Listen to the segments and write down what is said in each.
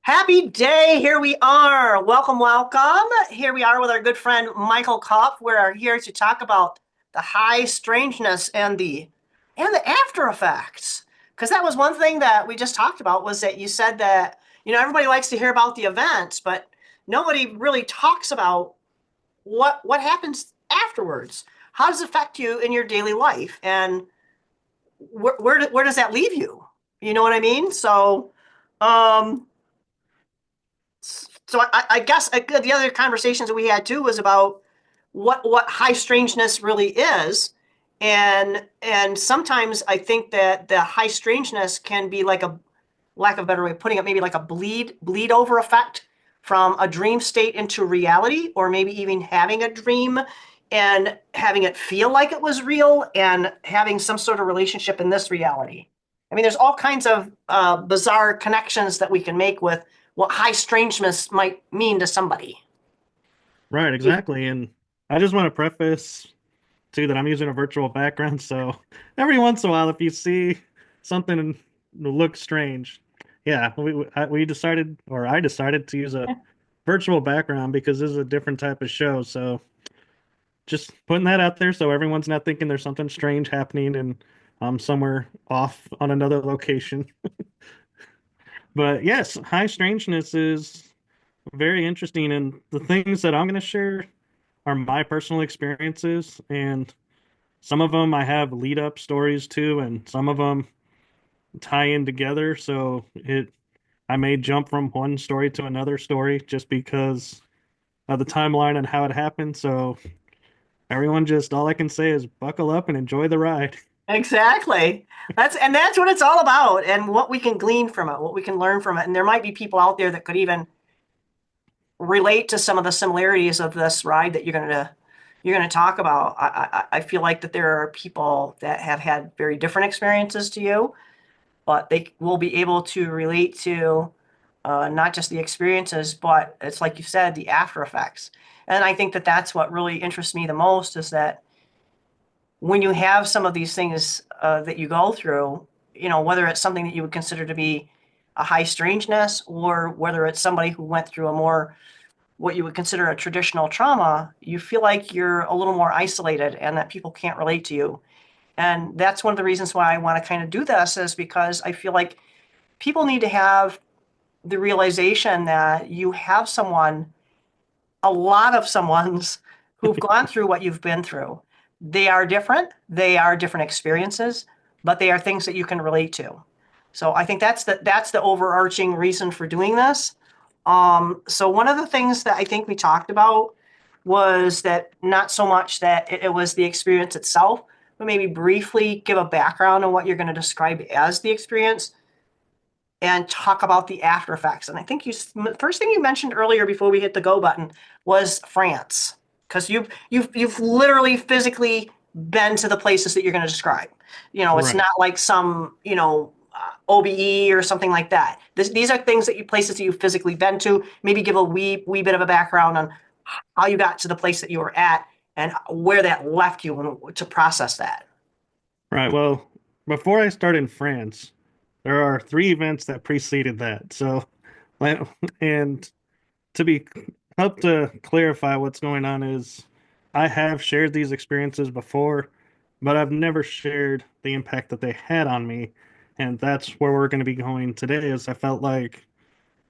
Happy day. Here we are. Welcome, welcome. Here we are with our good friend Michael Kopf. We're here to talk about the high strangeness and the after effects. Because that was one thing that we just talked about was that you said that, everybody likes to hear about the events, but nobody really talks about what happens afterwards. How does it affect you in your daily life? And where does that leave you? You know what I mean? Um, so I guess the other conversations that we had too was about what high strangeness really is, and sometimes I think that the high strangeness can be like a lack of a better way of putting it, maybe like a bleed over effect from a dream state into reality, or maybe even having a dream and having it feel like it was real and having some sort of relationship in this reality. I mean, there's all kinds of bizarre connections that we can make with what high strangeness might mean to somebody. Right, exactly. And I just want to preface too that I'm using a virtual background, so every once in a while, if you see something that looks strange, yeah, we decided, or I decided to use a virtual background because this is a different type of show. So just putting that out there so everyone's not thinking there's something strange happening and I'm somewhere off on another location. But yes, high strangeness is very interesting, and the things that I'm going to share are my personal experiences, and some of them I have lead up stories to, and some of them tie in together. So I may jump from one story to another story just because of the timeline and how it happened. So everyone, just all I can say is buckle up and enjoy the ride. Exactly. That's what it's all about, and what we can glean from it, what we can learn from it. And there might be people out there that could even relate to some of the similarities of this ride that you're gonna talk about. I feel like that there are people that have had very different experiences to you, but they will be able to relate to not just the experiences, but it's like you said, the after effects. And I think that that's what really interests me the most is that when you have some of these things that you go through, whether it's something that you would consider to be a high strangeness or whether it's somebody who went through a more what you would consider a traditional trauma, you feel like you're a little more isolated and that people can't relate to you. And that's one of the reasons why I want to kind of do this is because I feel like people need to have the realization that you have someone, a lot of someone's who've gone through what you've been through. They are different experiences, but they are things that you can relate to. So I think that's the overarching reason for doing this. So one of the things that I think we talked about was that not so much that it was the experience itself, but maybe briefly give a background on what you're going to describe as the experience and talk about the after effects. And I think first thing you mentioned earlier before we hit the go button was France, because you've literally physically been to the places that you're going to describe. It's Right. not like some OBE or something like that. These are things that places that you've physically been to. Maybe give a wee bit of a background on how you got to the place that you were at and where that left you and to process that. Right. Well, before I start in France, there are three events that preceded that. So, like, and to be help to clarify what's going on is I have shared these experiences before, but I've never shared the impact that they had on me. And that's where we're going to be going today, is I felt like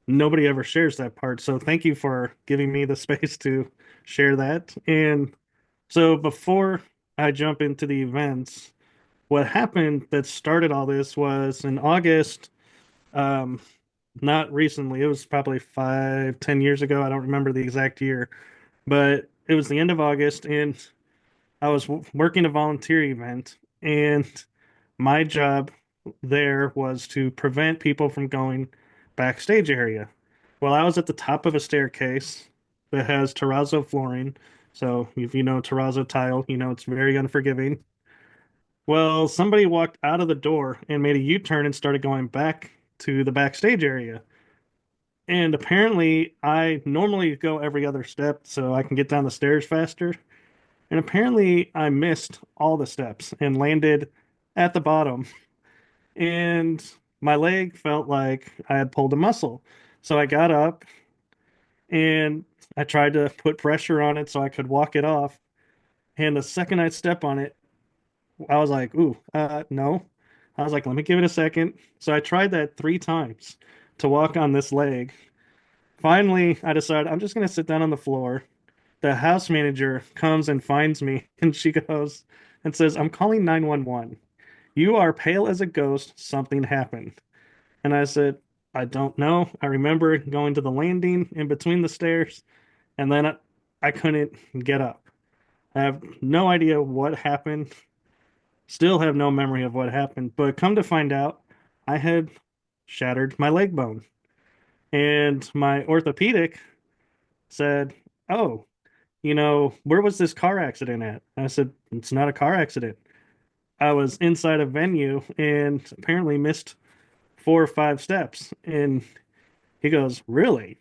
nobody ever shares that part. So thank you for giving me the space to share that. And so before I jump into the events, what happened that started all this was in August, um, not recently. It was probably 5, 10 years ago. I don't remember the exact year, but it was the end of August, and I was working a volunteer event, and my job there was to prevent people from going backstage area. Well, I was at the top of a staircase that has terrazzo flooring. So if you know terrazzo tile, you know it's very unforgiving. Well, somebody walked out of the door and made a U-turn and started going back to the backstage area. And apparently, I normally go every other step so I can get down the stairs faster. And apparently, I missed all the steps and landed at the bottom. And my leg felt like I had pulled a muscle. So I got up and I tried to put pressure on it so I could walk it off. And the second I step on it, I was like, ooh, no. I was like, let me give it a second. So I tried that 3 times to walk on this leg. Finally, I decided I'm just going to sit down on the floor. The house manager comes and finds me, and she goes and says, I'm calling 911. You are pale as a ghost. Something happened. And I said, I don't know. I remember going to the landing in between the stairs, and then I couldn't get up. I have no idea what happened. Still have no memory of what happened. But come to find out, I had shattered my leg bone. And my orthopedic said, oh, where was this car accident at? I said, it's not a car accident. I was inside a venue and apparently missed 4 or 5 steps. And he goes, really?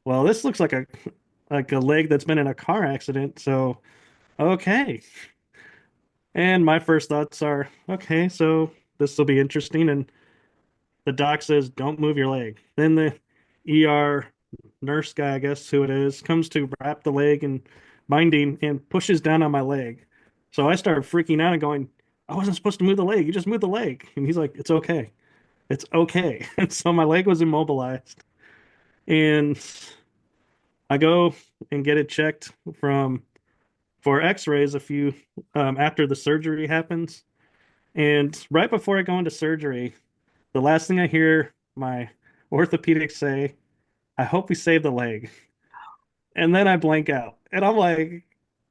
Well, this looks like a leg that's been in a car accident, so okay. And my first thoughts are, okay, so this will be interesting. And the doc says, don't move your leg. Then the ER nurse guy, I guess who it is, comes to wrap the leg in binding and pushes down on my leg. So I start freaking out and going, I wasn't supposed to move the leg. You just moved the leg. And he's like, it's okay. It's okay. And so my leg was immobilized. And I go and get it checked from for x-rays a few after the surgery happens. And right before I go into surgery, the last thing I hear my orthopedic say, I hope we save the leg. And then I blank out. And I'm like,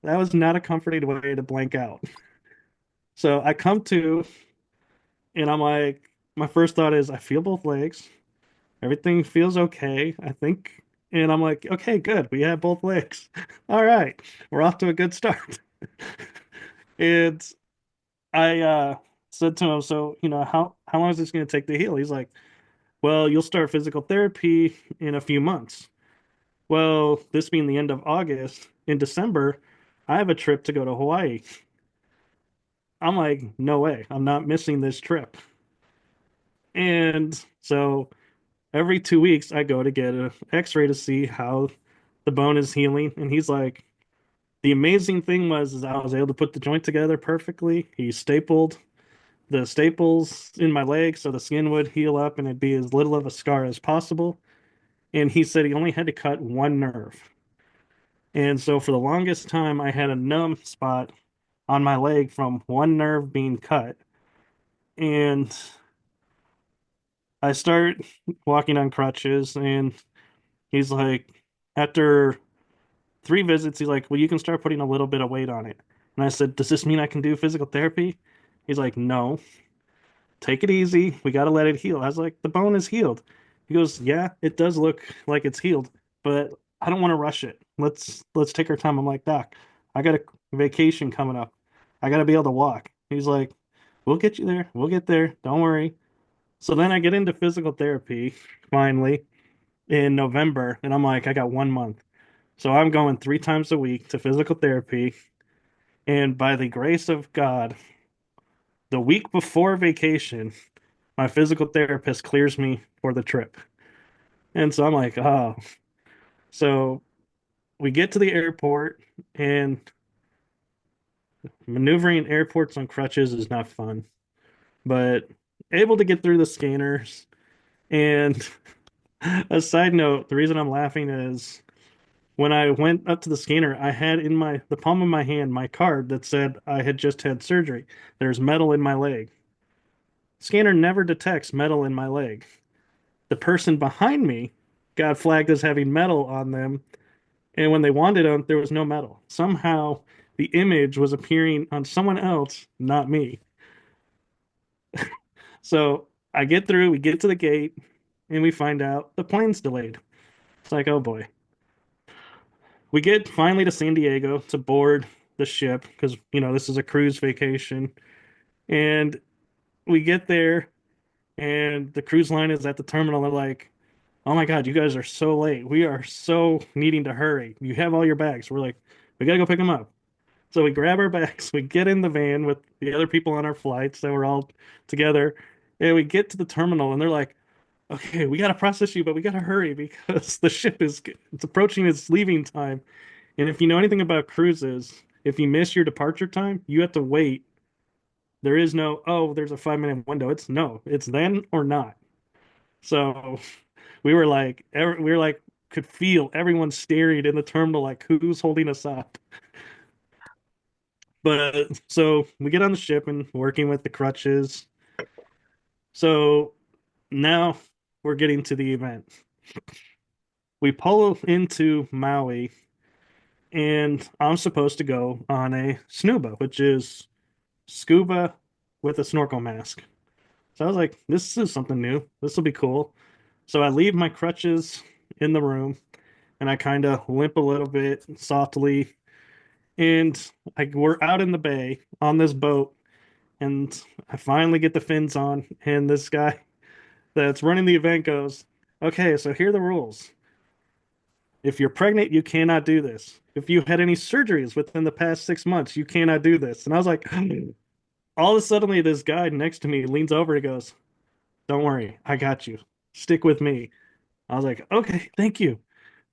that was not a comforting way to blank out. So I come to, and I'm like, my first thought is, I feel both legs. Everything feels okay, I think. And I'm like, okay, good. We have both legs. All right. We're off to a good start. And I said to him, so, how long is this going to take to heal? He's like, well, you'll start physical therapy in a few months. Well, this being the end of August, in December, I have a trip to go to Hawaii. I'm like, no way, I'm not missing this trip. And so every 2 weeks, I go to get an x-ray to see how the bone is healing. And he's like, the amazing thing was is I was able to put the joint together perfectly. He stapled the staples in my leg so the skin would heal up and it'd be as little of a scar as possible. And he said he only had to cut one nerve. And so for the longest time, I had a numb spot on my leg from one nerve being cut. And I start walking on crutches, and he's like, after 3 visits, he's like, well, you can start putting a little bit of weight on it. And I said, does this mean I can do physical therapy? He's like, no, take it easy. We got to let it heal. I was like, the bone is healed. He goes, yeah, it does look like it's healed, but I don't want to rush it. Let's take our time. I'm like, Doc, I got a vacation coming up. I got to be able to walk. He's like, we'll get you there. We'll get there. Don't worry. So then I get into physical therapy finally in November, and I'm like, I got 1 month. So I'm going 3 times a week to physical therapy. And by the grace of God, the week before vacation, my physical therapist clears me for the trip. And so I'm like, oh. So we get to the airport, and maneuvering airports on crutches is not fun, but able to get through the scanners. And a side note, the reason I'm laughing is when I went up to the scanner, I had in the palm of my hand my card that said I had just had surgery. There's metal in my leg. Scanner never detects metal in my leg. The person behind me got flagged as having metal on them, and when they wanted them, there was no metal. Somehow the image was appearing on someone else, not me. So I get through, we get to the gate, and we find out the plane's delayed. It's like, oh boy. We get finally to San Diego to board the ship because, this is a cruise vacation. And we get there, and the cruise line is at the terminal. They're like, oh my God, you guys are so late. We are so needing to hurry. You have all your bags. We're like, we gotta go pick them up. So we grab our bags, we get in the van with the other people on our flights that were all together, and we get to the terminal, and they're like, okay, we got to process you, but we got to hurry because the ship is it's approaching its leaving time. And if you know anything about cruises, if you miss your departure time, you have to wait. There is no, oh, there's a 5 minute window. It's no, it's then or not. So we were like, could feel everyone staring in the terminal, like, who's holding us up? But so we get on the ship and working with the crutches. So now we're getting to the event. We pull into Maui, and I'm supposed to go on a snuba, which is scuba with a snorkel mask. So I was like, this is something new. This will be cool. So I leave my crutches in the room and I kind of limp a little bit softly. And we're out in the bay on this boat. And I finally get the fins on. And this guy that's running the event goes, okay, so here are the rules. If you're pregnant, you cannot do this. If you had any surgeries within the past 6 months, you cannot do this. And I was like, all of a sudden, this guy next to me leans over and goes, don't worry, I got you. Stick with me. I was like, okay, thank you.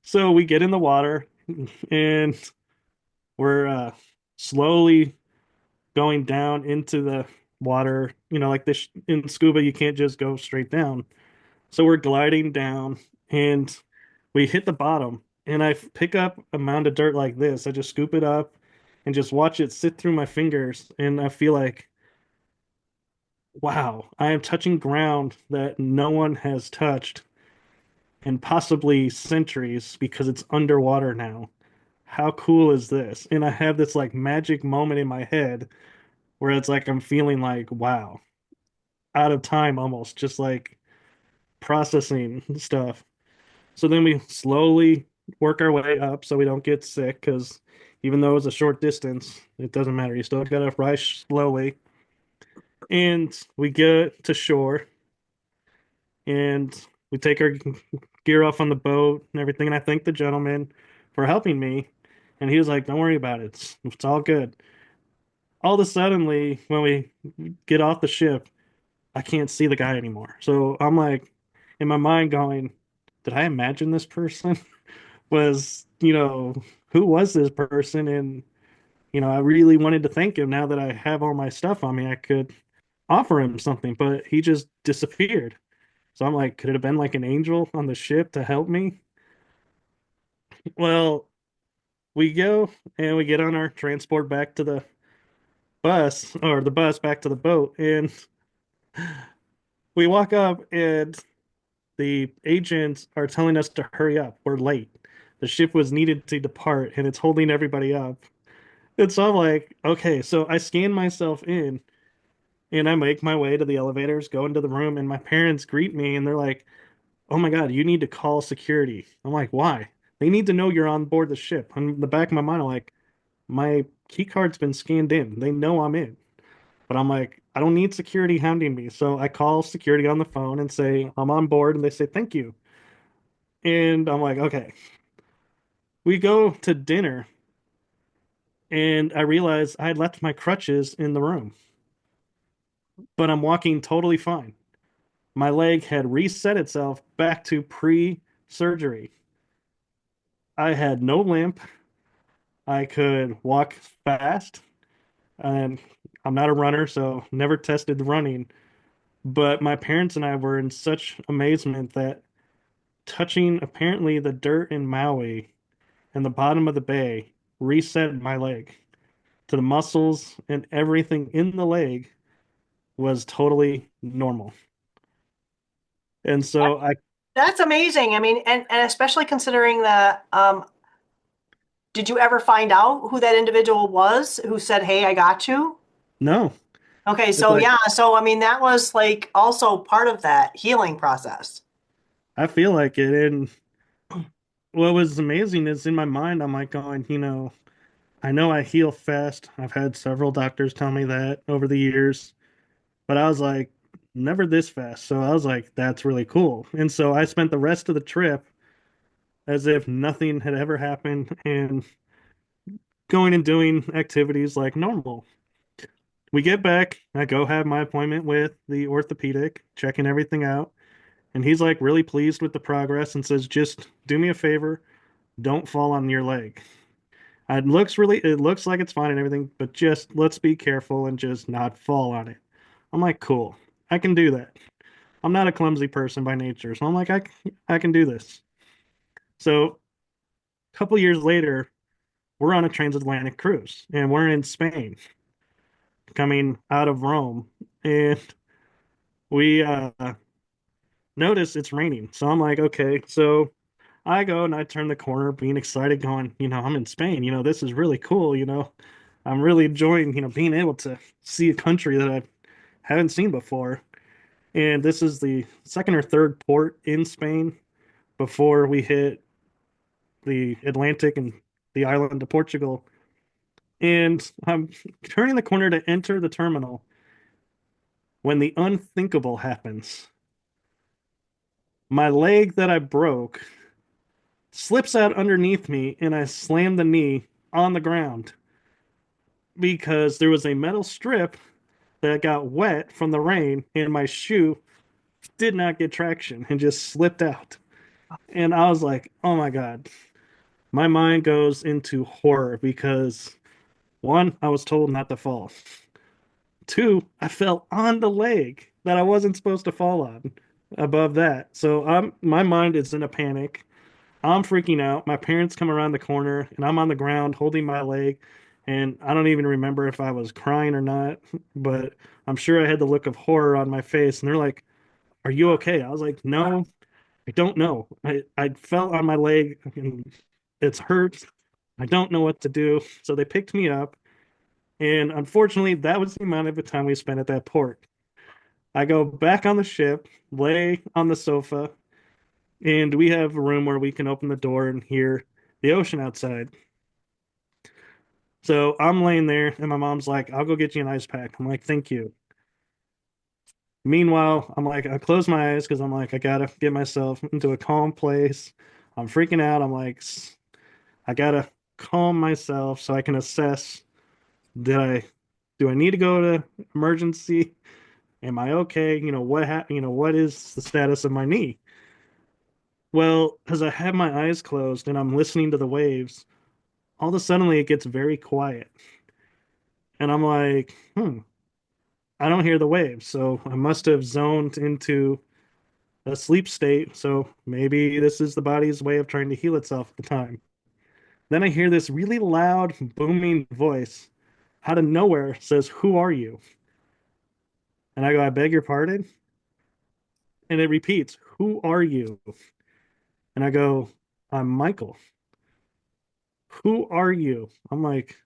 So we get in the water and we're slowly going down into the water. You know, like this in scuba, you can't just go straight down. So we're gliding down and we hit the bottom. And I pick up a mound of dirt like this. I just scoop it up and just watch it sit through my fingers. And I feel like, wow, I am touching ground that no one has touched in possibly centuries because it's underwater now. How cool is this? And I have this like magic moment in my head where it's like I'm feeling like, wow, out of time almost, just like processing stuff. So then we slowly work our way up so we don't get sick because even though it's a short distance, it doesn't matter. You still gotta rise slowly. And we get to shore and we take our gear off on the boat and everything. And I thank the gentleman for helping me. And he was like, don't worry about it. It's all good. All of a suddenly, when we get off the ship, I can't see the guy anymore. So I'm like, in my mind, going, did I imagine this person? Was, who was this person? And, I really wanted to thank him now that I have all my stuff on me. I could offer him something, but he just disappeared. So I'm like, could it have been like an angel on the ship to help me? Well, we go and we get on our transport back to the bus or the bus back to the boat. And we walk up and the agents are telling us to hurry up. We're late. The ship was needed to depart and it's holding everybody up. And so I'm like, okay, so I scan myself in and I make my way to the elevators, go into the room, and my parents greet me and they're like, oh my God, you need to call security. I'm like, why? They need to know you're on board the ship. On the back of my mind, I'm like, my key card's been scanned in. They know I'm in. But I'm like, I don't need security hounding me. So I call security on the phone and say, I'm on board. And they say, thank you. And I'm like, okay. We go to dinner and I realize I had left my crutches in the room, but I'm walking totally fine. My leg had reset itself back to pre-surgery. I had no limp. I could walk fast, and I'm not a runner, so never tested running. But my parents and I were in such amazement that touching apparently the dirt in Maui and the bottom of the bay reset my leg to the muscles and everything in the leg was totally normal. And so I That's amazing. I mean, and especially considering that, did you ever find out who that individual was who said, "Hey, I got you"? no, Okay, it's so like yeah, so I mean that was like also part of that healing process. I feel like it. And what was amazing is in my mind, I'm like going, I know I heal fast. I've had several doctors tell me that over the years, but I was like, never this fast. So I was like, that's really cool. And so I spent the rest of the trip as if nothing had ever happened and going and doing activities like normal. We get back, I go have my appointment with the orthopedic, checking everything out. And he's like really pleased with the progress and says, just do me a favor, don't fall on your leg. It looks like it's fine and everything, but just let's be careful and just not fall on it. I'm like, cool, I can do that. I'm not a clumsy person by nature, so I'm like, I can do this. So a couple years later, we're on a transatlantic cruise and we're in Spain, coming out of Rome, and we notice it's raining. So I'm like, okay, so I go and I turn the corner, being excited, going, I'm in Spain. This is really cool. I'm really enjoying, being able to see a country that I haven't seen before. And this is the second or third port in Spain before we hit the Atlantic and the island of Portugal. And I'm turning the corner to enter the terminal when the unthinkable happens. My leg that I broke slips out underneath me, and I slam the knee on the ground because there was a metal strip that got wet from the rain, and my shoe did not get traction and just slipped out. And I was like, oh my God. My mind goes into horror because one, I was told not to fall. Two, I fell on the leg that I wasn't supposed to fall on above that. So my mind is in a panic. I'm freaking out. My parents come around the corner and I'm on the ground holding my leg. And I don't even remember if I was crying or not, but I'm sure I had the look of horror on my face. And they're like, are you okay? I was like, no, I don't know. I fell on my leg and it's hurt. I don't know what to do. So they picked me up. And unfortunately, that was the amount of the time we spent at that port. I go back on the ship, lay on the sofa, and we have a room where we can open the door and hear the ocean outside. So I'm laying there, and my mom's like, I'll go get you an ice pack. I'm like, thank you. Meanwhile, I'm like, I close my eyes because I'm like, I gotta get myself into a calm place. I'm freaking out. I'm like, I gotta calm myself so I can assess, did I do I need to go to emergency? Am I okay? What is the status of my knee? Well, as I have my eyes closed and I'm listening to the waves, all of a sudden it gets very quiet. And I'm like, I don't hear the waves. So I must have zoned into a sleep state. So maybe this is the body's way of trying to heal itself at the time. Then I hear this really loud, booming voice out of nowhere says, who are you? And I go, I beg your pardon? And it repeats, who are you? And I go, I'm Michael. Who are you? I'm like,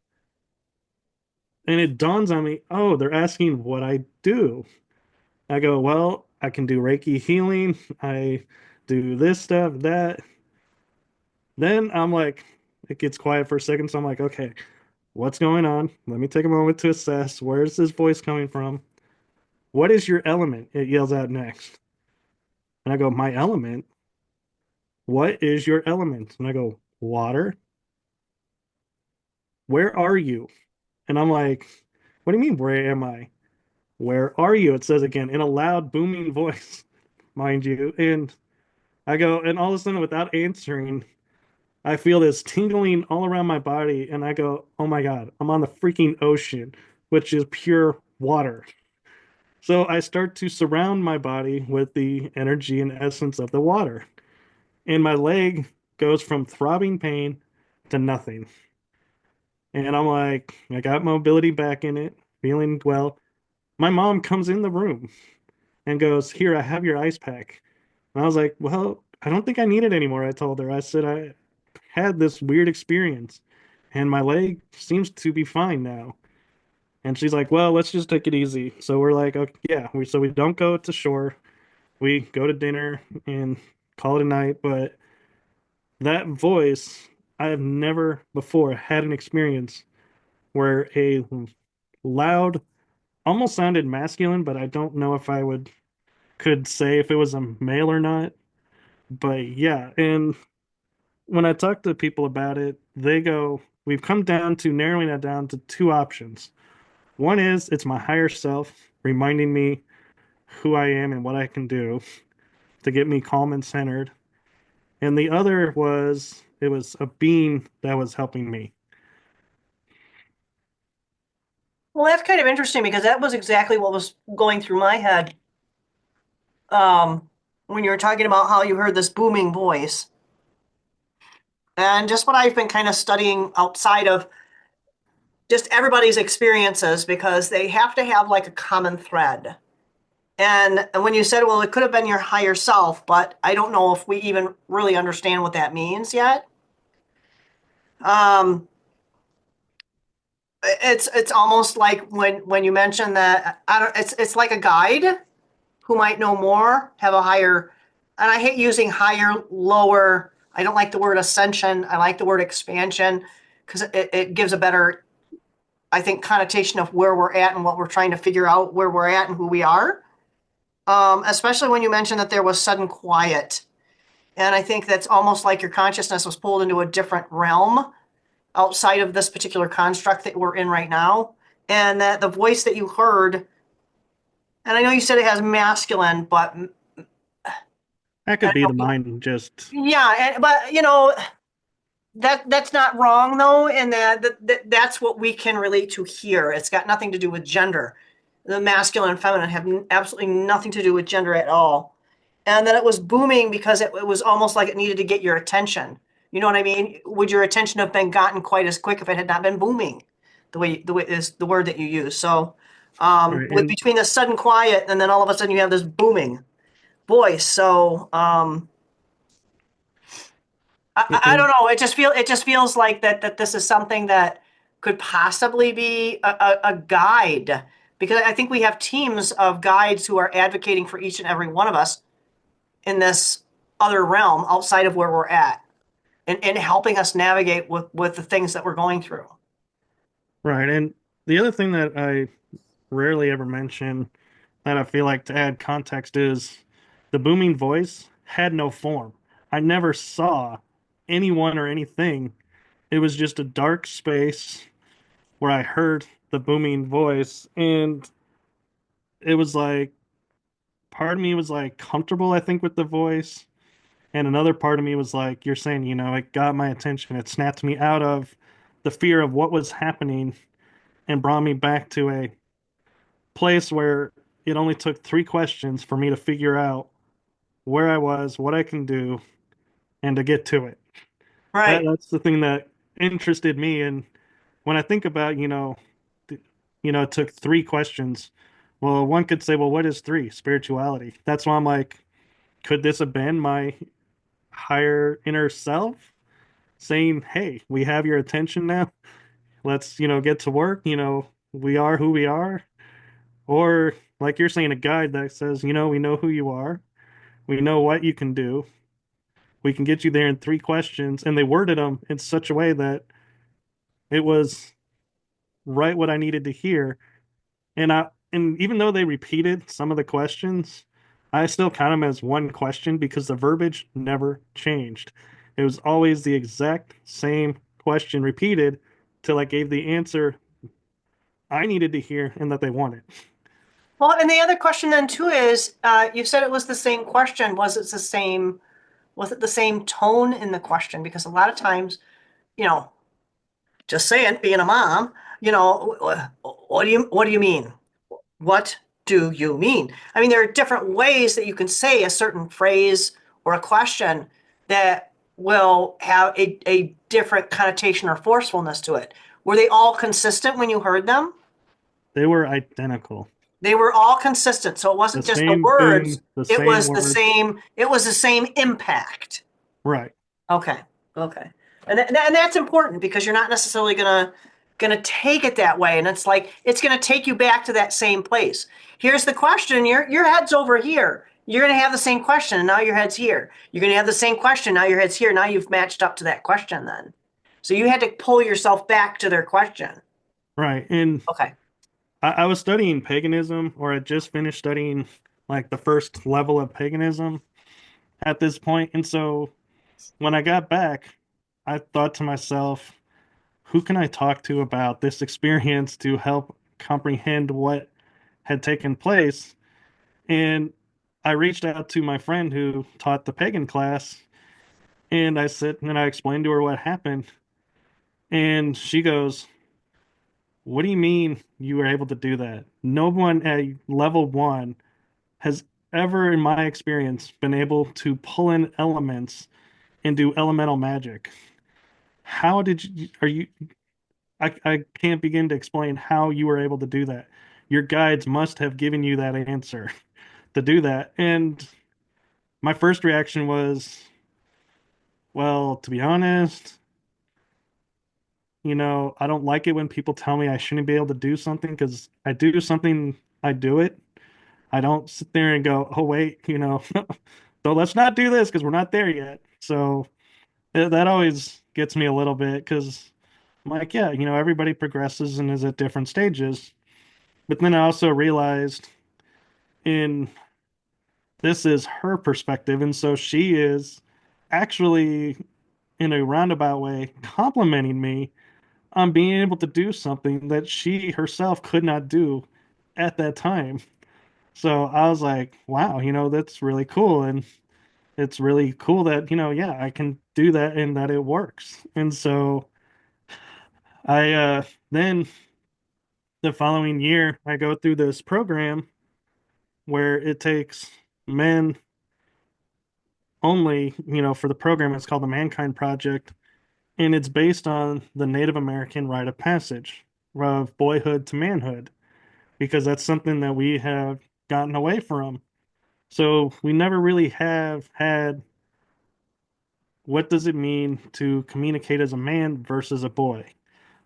and it dawns on me, oh, they're asking what I do. I go, well, I can do Reiki healing. I do this stuff, that. Then I'm like, it gets quiet for a second. So I'm like, okay, what's going on? Let me take a moment to assess. Where's this voice coming from? What is your element? It yells out next. And I go, my element? What is your element? And I go, water. Where are you? And I'm like, what do you mean, where am I? Where are you? It says again in a loud, booming voice, mind you. And I go, and all of a sudden, without answering, I feel this tingling all around my body. And I go, oh my God, I'm on the freaking ocean, which is pure water. So I start to surround my body with the energy and essence of the water. And my leg goes from throbbing pain to nothing. And I'm like, I got mobility back in it, feeling well. My mom comes in the room and goes, here, I have your ice pack. And I was like, well, I don't think I need it anymore. I told her, I said, I had this weird experience and my leg seems to be fine now. And she's like, well, let's just take it easy. So we're like, okay, yeah, we don't go to shore. We go to dinner and call it a night. But that voice, I have never before had an experience where a loud, almost sounded masculine, but I don't know if I would could say if it was a male or not. But yeah, and when I talk to people about it, they go, we've come down to narrowing it down to two options. One is it's my higher self reminding me who I am and what I can do. to get me calm and centered. And the other was it was a being that was helping me. Well, that's kind of interesting because that was exactly what was going through my head um, when you were talking about how you heard this booming voice. And just what I've been kind of studying outside of just everybody's experiences because they have to have like a common thread. And when you said, well, it could have been your higher self, but I don't know if we even really understand what that means yet. Um, it's almost like when you mentioned that I don't it's like a guide who might know more, have a higher, and I hate using higher, lower. I don't like the word ascension. I like the word expansion because it gives a better, I think, connotation of where we're at and what we're trying to figure out where we're at and who we are. Especially when you mentioned that there was sudden quiet. And I think that's almost like your consciousness was pulled into a different realm outside of this particular construct that we're in right now. And that the voice that you heard, and I know you said it has masculine, but That could be the mind just yeah, but that's not wrong though, and that's what we can relate to here. It's got nothing to do with gender. The masculine and feminine have absolutely nothing to do with gender at all. And then it was booming because it was almost like it needed to get your attention. You know what I mean? Would your attention have been gotten quite as quick if it had not been booming? The way is the word that you use. So right. with And between the sudden quiet and then all of a sudden you have this booming voice. So I don't and know. It just feels like that this is something that could possibly be a guide because I think we have teams of guides who are advocating for each and every one of us in this other realm outside of where we're at and helping us navigate with the things that we're going through. right. And the other thing that I rarely ever mention that I feel like to add context is the booming voice had no form. I never saw anyone or anything. It was just a dark space where I heard the booming voice, and it was like part of me was like comfortable, I think, with the voice, and another part of me was like, you're saying, it got my attention. It snapped me out of the fear of what was happening and brought me back to a place where it only took three questions for me to figure out where I was, what I can do, and to get to it. Right. That's the thing that interested me. And when I think about, it took three questions. Well, one could say, well, what is three? Spirituality. That's why I'm like, could this have been my higher inner self saying, hey, we have your attention now. Let's, get to work. We are who we are. Or like you're saying, a guide that says, we know who you are. We know what you can do. We can get you there in three questions. And they worded them in such a way that it was right what I needed to hear. And even though they repeated some of the questions, I still count them as one question because the verbiage never changed. It was always the exact same question repeated till I gave the answer I needed to hear and that they wanted. Well, and the other question then too is, you said it was the same question. Was it the same tone in the question? Because a lot of times, you know, just saying, being a mom, what do you mean? What do you mean? I mean, there are different ways that you can say a certain phrase or a question that will have a different connotation or forcefulness to it. Were they all consistent when you heard them? They were identical. They were all consistent. So it The wasn't just the same words, boom, the it same was the words. same, it was the same impact. Right. Okay. Okay. And that's important because you're not necessarily gonna take it that way. And it's like it's gonna take you back to that same place. Here's the question. Your head's over here. You're gonna have the same question, and now your head's here. You're gonna have the same question, now your head's here. Now you've matched up to that question then. So you had to pull yourself back to their question. Right. And Okay. I was studying paganism, or I just finished studying like the first level of paganism at this point. And so when I got back, I thought to myself, who can I talk to about this experience to help comprehend what had taken place? And I reached out to my friend who taught the pagan class, and I said, and I explained to her what happened. And she goes, "What do you mean you were able to do that? No one at level one has ever, in my experience, been able to pull in elements and do elemental magic. How did you, are you, I can't begin to explain how you were able to do that. Your guides must have given you that answer to do that." And my first reaction was, well, to be honest, I don't like it when people tell me I shouldn't be able to do something because I do something, I do it. I don't sit there and go, oh, wait, so let's not do this because we're not there yet. So that always gets me a little bit because I'm like, yeah, everybody progresses and is at different stages. But then I also realized in this is her perspective. And so she is actually, in a roundabout way, complimenting me on being able to do something that she herself could not do at that time. So I was like, wow, that's really cool. And it's really cool that, yeah, I can do that and that it works. And so I then the following year I go through this program where it takes men only, for the program it's called the Mankind Project, and it's based on the Native American rite of passage of boyhood to manhood because that's something that we have gotten away from. So we never really have had what does it mean to communicate as a man versus a boy?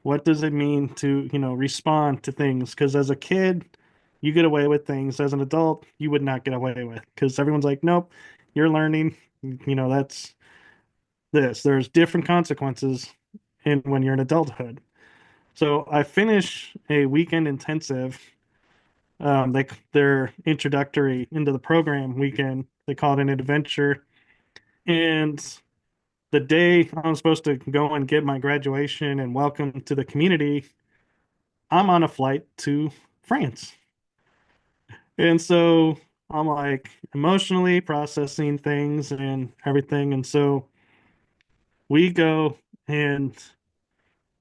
What does it mean to, respond to things? Because as a kid, you get away with things. As an adult, you would not get away with because everyone's like, nope, you're learning. That's this. There's different consequences in when you're in adulthood. So I finish a weekend intensive. Their introductory into the program weekend. They call it an adventure. And the day I'm supposed to go and get my graduation and welcome to the community, I'm on a flight to France. And so I'm like emotionally processing things and everything. And so we go, and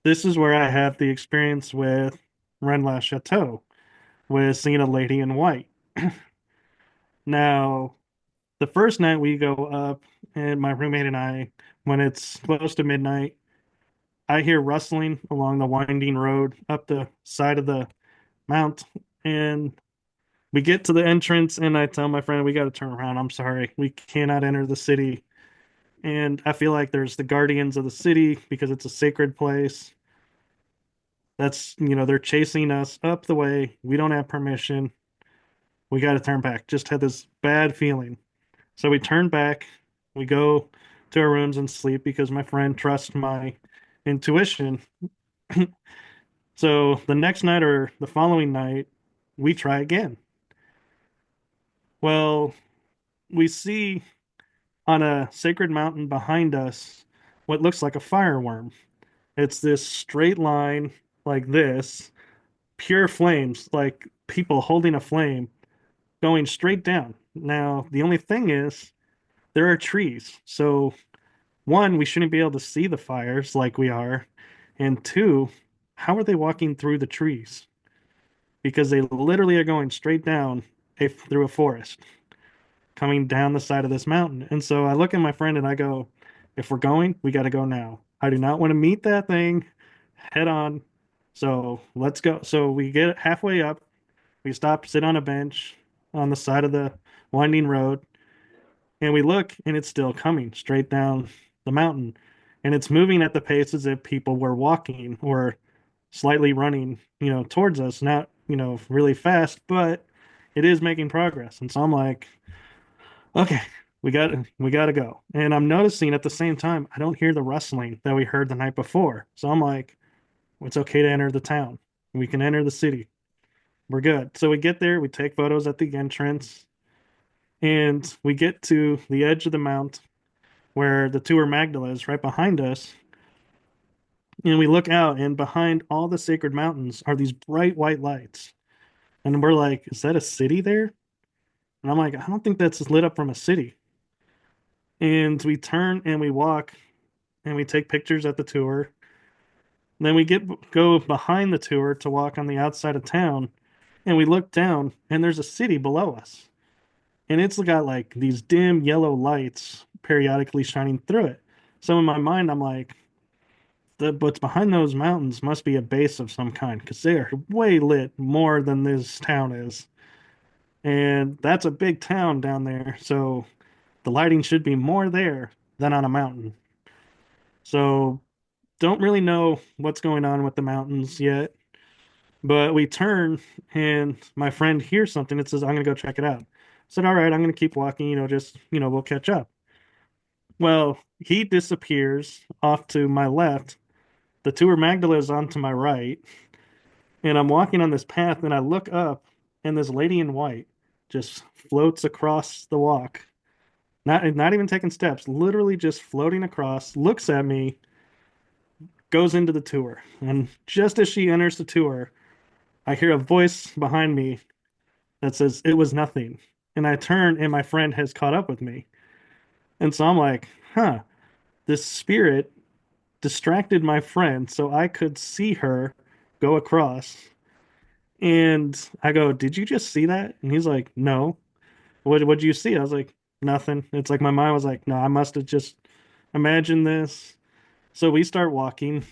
this is where I have the experience with Rennes Chateau, with seeing a lady in white. Now, the first night we go up, and my roommate and I, when it's close to midnight, I hear rustling along the winding road up the side of the mount. And we get to the entrance, and I tell my friend, we got to turn around. I'm sorry. We cannot enter the city. And I feel like there's the guardians of the city because it's a sacred place. That's, they're chasing us up the way. We don't have permission. We got to turn back. Just had this bad feeling. So we turn back. We go to our rooms and sleep because my friend trusts my intuition. So the next night or the following night, we try again. Well, we see on a sacred mountain behind us what looks like a fireworm. It's this straight line like this, pure flames, like people holding a flame going straight down. Now, the only thing is, there are trees. So, one, we shouldn't be able to see the fires like we are. And two, how are they walking through the trees? Because they literally are going straight down through a forest, coming down the side of this mountain. And so I look at my friend and I go, if we're going, we got to go now. I do not want to meet that thing head on. So let's go. So we get halfway up. We stop, sit on a bench on the side of the winding road, and we look, and it's still coming straight down the mountain. And it's moving at the pace as if people were walking or slightly running, towards us, not, really fast, but it is making progress. And so I'm like, okay, we got to go. And I'm noticing at the same time, I don't hear the rustling that we heard the night before. So I'm like, it's okay to enter the town. We can enter the city. We're good. So we get there, we take photos at the entrance, and we get to the edge of the mount where the Tour Magdala is right behind us. And we look out, and behind all the sacred mountains are these bright white lights. And we're like, is that a city there? And I'm like, I don't think that's lit up from a city. And we turn and we walk and we take pictures at the tour. Then we go behind the tour to walk on the outside of town, and we look down and there's a city below us. And it's got like these dim yellow lights periodically shining through it. So in my mind, I'm like, what's behind those mountains must be a base of some kind because they are way lit more than this town is. And that's a big town down there. So the lighting should be more there than on a mountain. So don't really know what's going on with the mountains yet. But we turn and my friend hears something that says, I'm going to go check it out. I said, all right, I'm going to keep walking, just, we'll catch up. Well, he disappears off to my left. The tour Magdala is on to my right. And I'm walking on this path and I look up and this lady in white just floats across the walk. Not even taking steps, literally just floating across, looks at me, goes into the tour. And just as she enters the tour, I hear a voice behind me that says, "It was nothing." And I turn and my friend has caught up with me. And so I'm like, huh, this spirit distracted my friend so I could see her go across. And I go, "Did you just see that?" And he's like, "No." What'd you see? I was like, "Nothing." It's like my mind was like, "No, I must have just imagined this." So we start walking,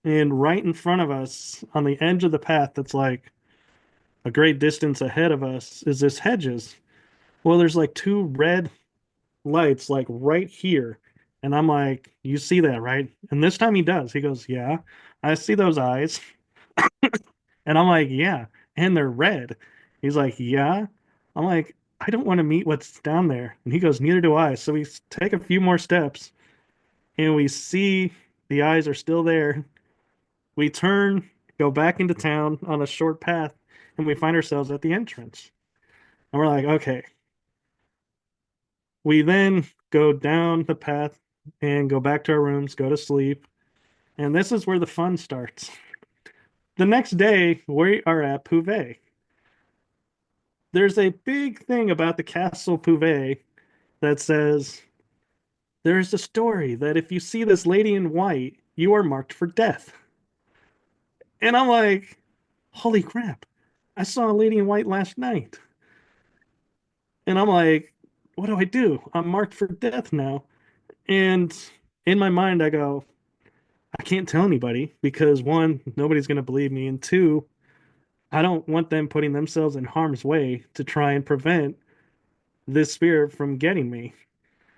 and right in front of us, on the edge of the path that's like a great distance ahead of us, is this hedges. Well, there's like two red lights like right here. And I'm like, "You see that, right?" And this time he does. He goes, "Yeah, I see those eyes." And I'm like, "Yeah, and they're red." He's like, "Yeah." I'm like, "I don't want to meet what's down there." And he goes, "Neither do I." So we take a few more steps and we see the eyes are still there. We turn, go back into town on a short path, and we find ourselves at the entrance. And we're like, okay. We then go down the path and go back to our rooms, go to sleep. And this is where the fun starts. The next day, we are at Pouvet. There's a big thing about the Castle Pouvet that says there's a story that if you see this lady in white, you are marked for death. And I'm like, holy crap, I saw a lady in white last night. And I'm like, what do I do? I'm marked for death now. And in my mind, I go, I can't tell anybody because one, nobody's going to believe me. And two, I don't want them putting themselves in harm's way to try and prevent this spirit from getting me.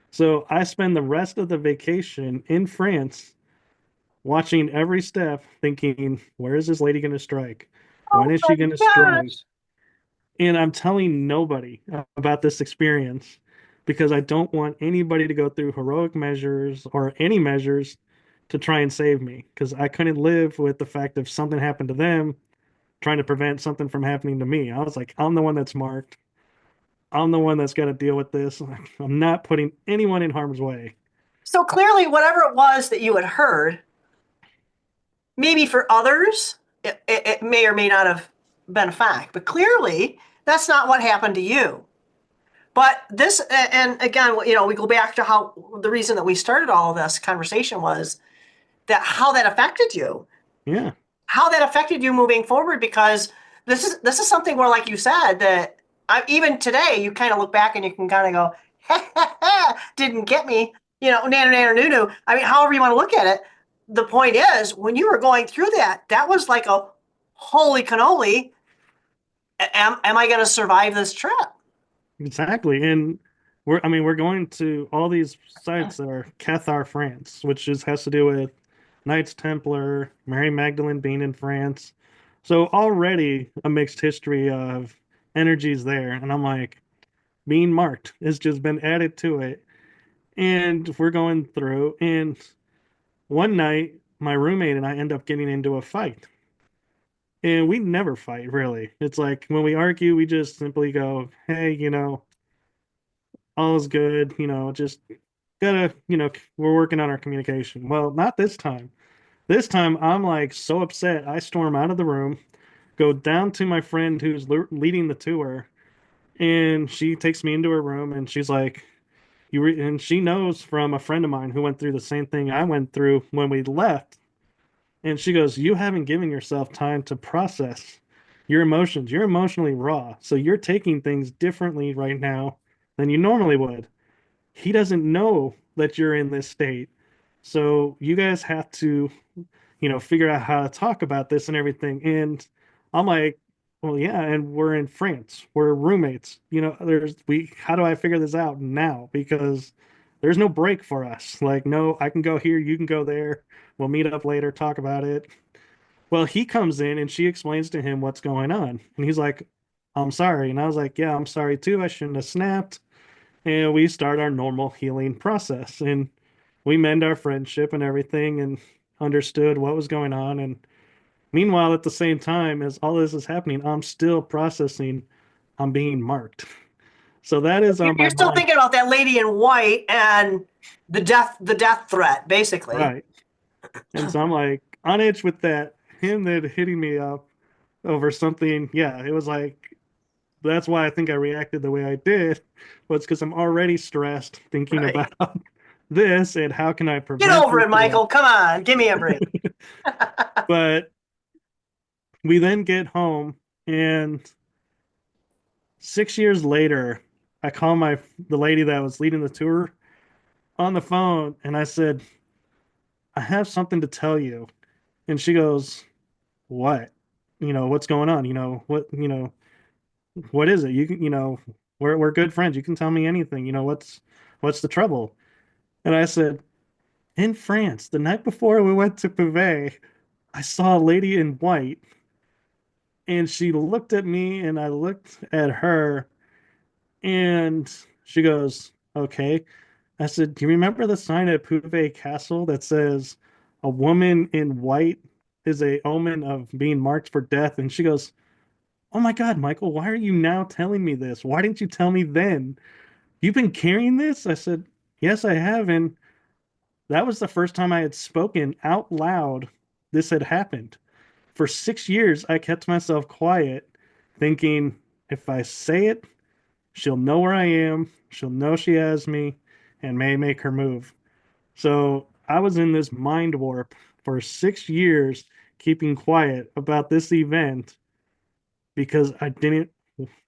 So I spend the rest of the vacation in France watching every step, thinking, where is this lady going to strike? Oh When is my she going to strike? gosh. And I'm telling nobody about this experience because I don't want anybody to go through heroic measures or any measures to try and save me because I couldn't live with the fact if something happened to them, trying to prevent something from happening to me. I was like, I'm the one that's marked. I'm the one that's got to deal with this. I'm not putting anyone in harm's way. So clearly, whatever it was that you had heard, maybe for others, it may or may not have been a fact, but clearly that's not what happened to you. But this, and again, we go back to how the reason that we started all of this conversation was that how that affected you, Yeah, how that affected you moving forward, because this is something where, like you said, that even today you kind of look back and you can kind of go, ha, ha, ha, didn't get me, nanner nanner noo noo. I mean, however you want to look at it. The point is, when you were going through that, that was like a holy cannoli. Am I going to survive this trip? exactly. And we're going to all these sites that are Cathar, France, which just has to do with Knights Templar, Mary Magdalene being in France. So already a mixed history of energies there. And I'm like, being marked has just been added to it. And we're going through. And one night, my roommate and I end up getting into a fight. And we never fight, really. It's like when we argue, we just simply go, hey, all is good, just gotta, we're working on our communication. Well, not this time. This time, I'm like so upset. I storm out of the room, go down to my friend who's leading the tour, And she takes me into her room and she's like, and she knows from a friend of mine who went through the same thing I went through when we left. And she goes, you haven't given yourself time to process your emotions. You're emotionally raw. So you're taking things differently right now than you normally would. He doesn't know that you're in this state. So you guys have to, figure out how to talk about this and everything. And I'm like, well, yeah, and we're in France. We're roommates. How do I figure this out now? Because there's no break for us. Like, no, I can go here, you can go there. We'll meet up later, talk about it. Well, he comes in and she explains to him what's going on. And he's like, I'm sorry. And I was like, yeah, I'm sorry too. I shouldn't have snapped. And we start our normal healing process and we mend our friendship and everything and understood what was going on. And meanwhile, at the same time as all this is happening, I'm still processing I'm being marked. So that is on my You're still mind. thinking about that lady in white and the death threat, basically. Right. And so I'm like on edge with that. Him that hitting me up over something. Yeah, it was like that's why I think I reacted the way I did was because I'm already stressed thinking about Right. this and how can I Get prevent over this it, or what. Michael. Come on, give me a break. But we then get home and 6 years later, I call the lady that was leading the tour on the phone and I said, I have something to tell you. And she goes, what? What's going on? What is it? We're good friends. You can tell me anything. What's the trouble? And I said, in France, the night before we went to Beauvais, I saw a lady in white and she looked at me and I looked at her and she goes, okay. I said, do you remember the sign at Beauvais Castle that says a woman in white is a omen of being marked for death? And she goes, oh my God, Michael, why are you now telling me this? Why didn't you tell me then? You've been carrying this? I said, yes, I have. And that was the first time I had spoken out loud this had happened. For 6 years, I kept myself quiet, thinking if I say it, she'll know where I am, she'll know she has me, and may make her move. So I was in this mind warp for 6 years, keeping quiet about this event because I didn't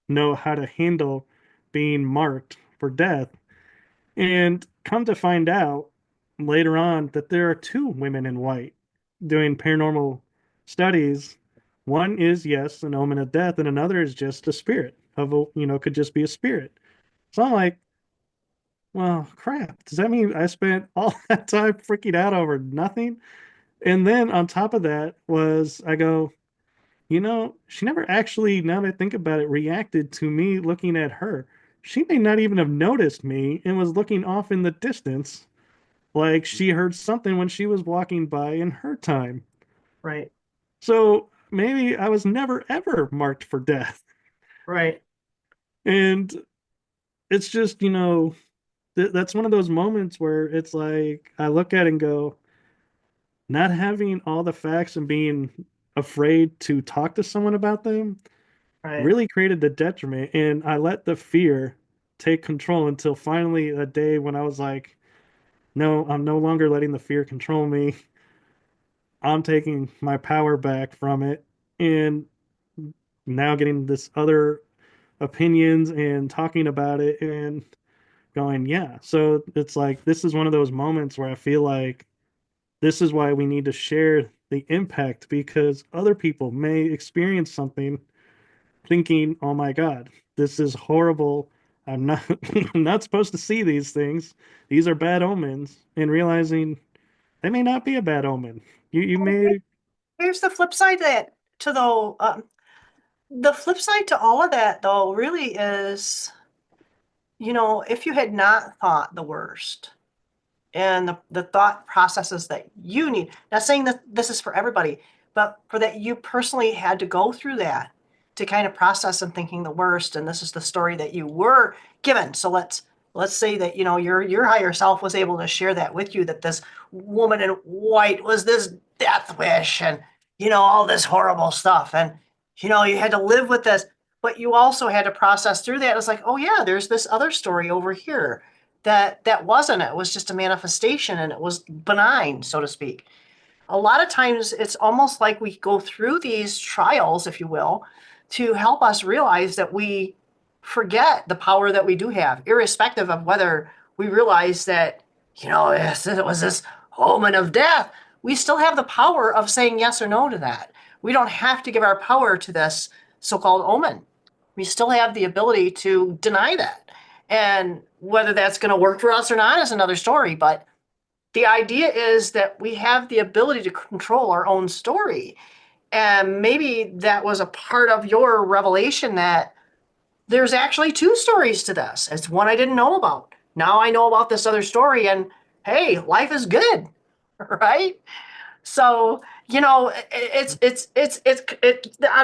know how to handle being marked for death. And come to find out later on that there are two women in white doing paranormal studies. One is, yes, an omen of death, and another is just a spirit could just be a spirit. So I'm like, well, crap. Does that mean I spent all that time freaking out over nothing? And then on top of that was I go, she never actually, now that I think about it, reacted to me looking at her. She may not even have noticed me and was looking off in the distance like she heard something when she was walking by in her time. Right, So maybe I was never ever marked for death. right, And it's just, that's one of those moments where it's like I look at it and go, not having all the facts and being afraid to talk to someone about them right. really created the detriment. And I let the fear take control until finally a day when I was like, no, I'm no longer letting the fear control me. I'm taking my power back from it and now getting this other opinions and talking about it and going, yeah. So it's like this is one of those moments where I feel like this is why we need to share the impact because other people may experience something thinking, "Oh my God, this is horrible. I'm not I'm not supposed to see these things. These are bad omens," and realizing they may not be a bad omen. You may Here's the flip side to that, to the flip side to all of that, though, really is, if you had not thought the worst and the thought processes that you need, not saying that this is for everybody, but for that you personally had to go through that to kind of process and thinking the worst, and this is the story that you were given. So let's say that your higher self was able to share that with you, that this woman in white was this death wish and all this horrible stuff, and you had to live with this. but you also had to process through that. It's like, oh yeah, there's this other story over here that wasn't it. It was just a manifestation and it was benign, so to speak. A lot of times it's almost like we go through these trials, if you will, to help us realize that we forget the power that we do have, irrespective of whether we realize that, yes, it was this omen of death. We still have the power of saying yes or no to that. We don't have to give our power to this so-called omen. We still have the ability to deny that. And whether that's going to work for us or not is another story. But the idea is that we have the ability to control our own story. And maybe that was a part of your revelation that there's actually two stories to this. It's one I didn't know about. Now I know about this other story, and hey, life is good, right? So, I don't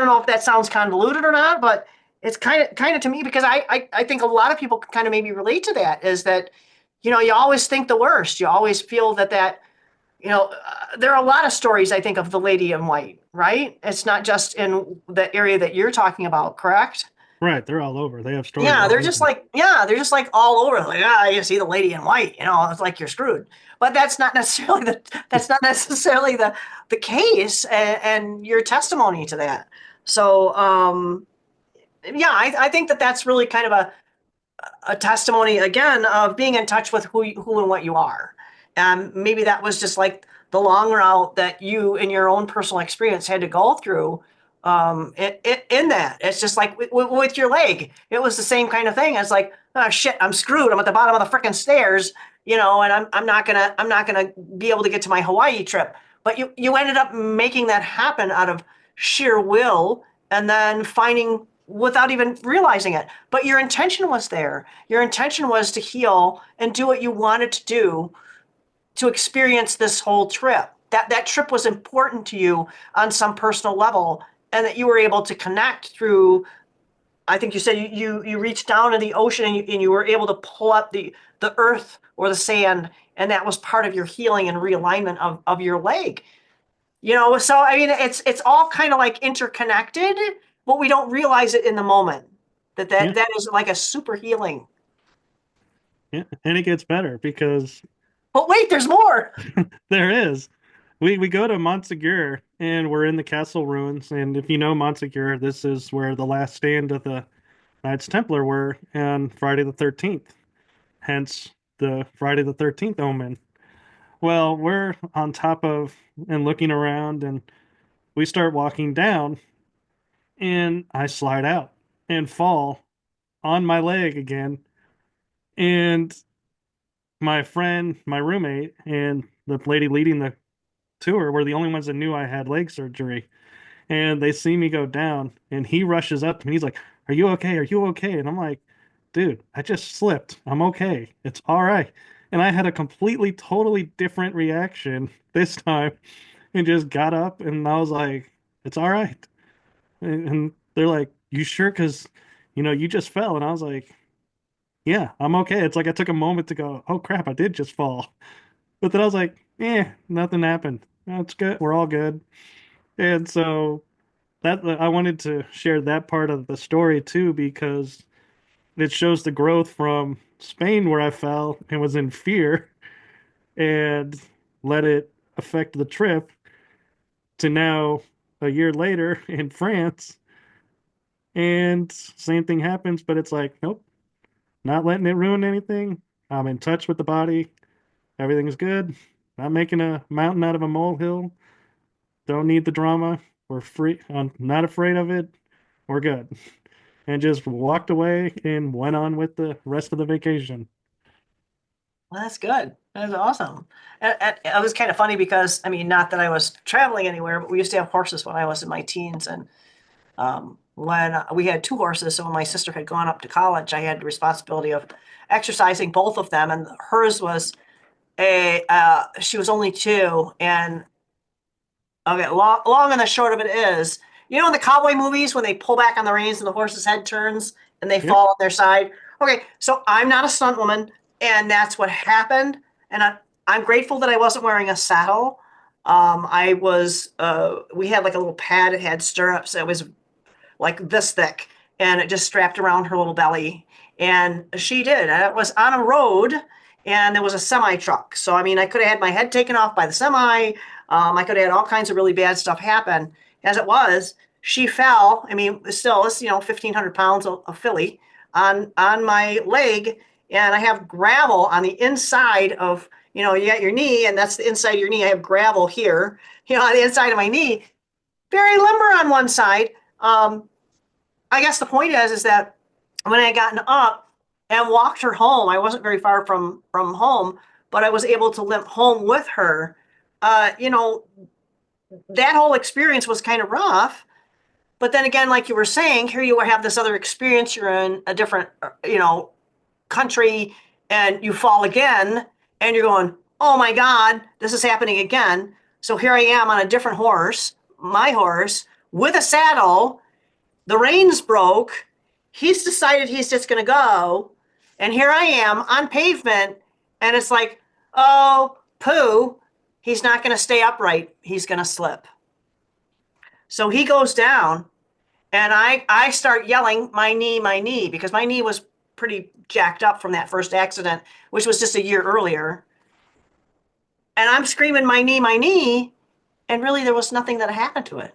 know if that sounds convoluted or not, but it's kind of to me because I think a lot of people can kind of maybe relate to that is that, you always think the worst. You always feel there are a lot of stories, I think, of the lady in white, right? It's not just in the area that you're talking about, correct? Right, they're all over. They have stories all over. They're just like all over. Like, you see the lady in white, it's like you're screwed. But that's not necessarily the case, and your testimony to that. So, yeah, I think that that's really kind of a testimony again of being in touch with who and what you are. And maybe that was just like the long route that you in your own personal experience had to go through in that. It's just like with your leg. It was the same kind of thing. It's like, oh shit, I'm screwed. I'm at the bottom of the freaking stairs, and I'm not gonna be able to get to my Hawaii trip. But you ended up making that happen out of sheer will and then finding without even realizing it. But your intention was there. Your intention was to heal and do what you wanted to do to experience this whole trip. That trip was important to you on some personal level, and that you were able to connect through. I think you said you reached down in the ocean and you were able to pull up the earth or the sand, and that was part of your healing and realignment of your leg. So I mean, it's all kind of like interconnected, but we don't realize it in the moment. That that Yeah, that is like a super healing. yeah. And it gets better because But wait, there's more. there is. We go to Montsegur and we're in the castle ruins. And if you know Montsegur, this is where the last stand of the Knights Templar were on Friday the 13th. Hence the Friday the 13th omen. Well, we're on top of and looking around and we start walking down and I slide out and fall on my leg again. And my friend, my roommate, and the lady leading the tour were the only ones that knew I had leg surgery. And they see me go down, and he rushes up to me. He's like, "Are you okay? Are you okay?" And I'm like, "Dude, I just slipped. I'm okay. It's all right." And I had a completely, totally different reaction this time and just got up and I was like, "It's all right." And they're like, "You sure? Because, you just fell." And I was like, "Yeah, I'm okay." It's like I took a moment to go, "Oh crap, I did just fall." But then I was like, nothing happened. That's good. We're all good. And so that I wanted to share that part of the story too because it shows the growth from Spain where I fell and was in fear and let it affect the trip to now a year later in France and same thing happens, but it's like, nope, not letting it ruin anything. I'm in touch with the body. Everything's good. Not making a mountain out of a molehill. Don't need the drama. We're free. I'm not afraid of it. We're good. And just walked away and went on with the rest of the vacation. Well, that's good. That's awesome. And it was kind of funny because I mean, not that I was traveling anywhere, but we used to have horses when I was in my teens, and when we had two horses, so when my sister had gone up to college, I had the responsibility of exercising both of them, and hers was she was only two, and okay, long and the short of it is, in the cowboy movies when they pull back on the reins and the horse's head turns and they Yep. fall on their side. Okay, so I'm not a stunt woman, and that's what happened. And I'm grateful that I wasn't wearing a saddle. We had like a little pad. It had stirrups. It was like this thick, and it just strapped around her little belly. And she did. And it was on a road, and there was a semi truck. So, I mean, I could have had my head taken off by the semi. I could have had all kinds of really bad stuff happen. As it was, she fell. I mean, still, it's, 1,500 pounds of filly on my leg, and I have gravel on the inside of, you got your knee, and that's the inside of your knee. I have gravel here, on the inside of my knee, very limber on one side. I guess the point is that when I had gotten up and walked her home, I wasn't very far from home, but I was able to limp home with her. Uh, you know, that whole experience was kind of rough. But then again, like you were saying, here you have this other experience. You're in a different, country, and you fall again, and you're going, oh my God, this is happening again. So here I am on a different horse, my horse, with a saddle. The reins broke. He's decided he's just going to go. And here I am on pavement. And it's like, oh, poo. He's not going to stay upright. He's going to slip. So he goes down. And I start yelling, my knee, because my knee was pretty jacked up from that first accident, which was just a year earlier. And I'm screaming, my knee. And really, there was nothing that happened to it.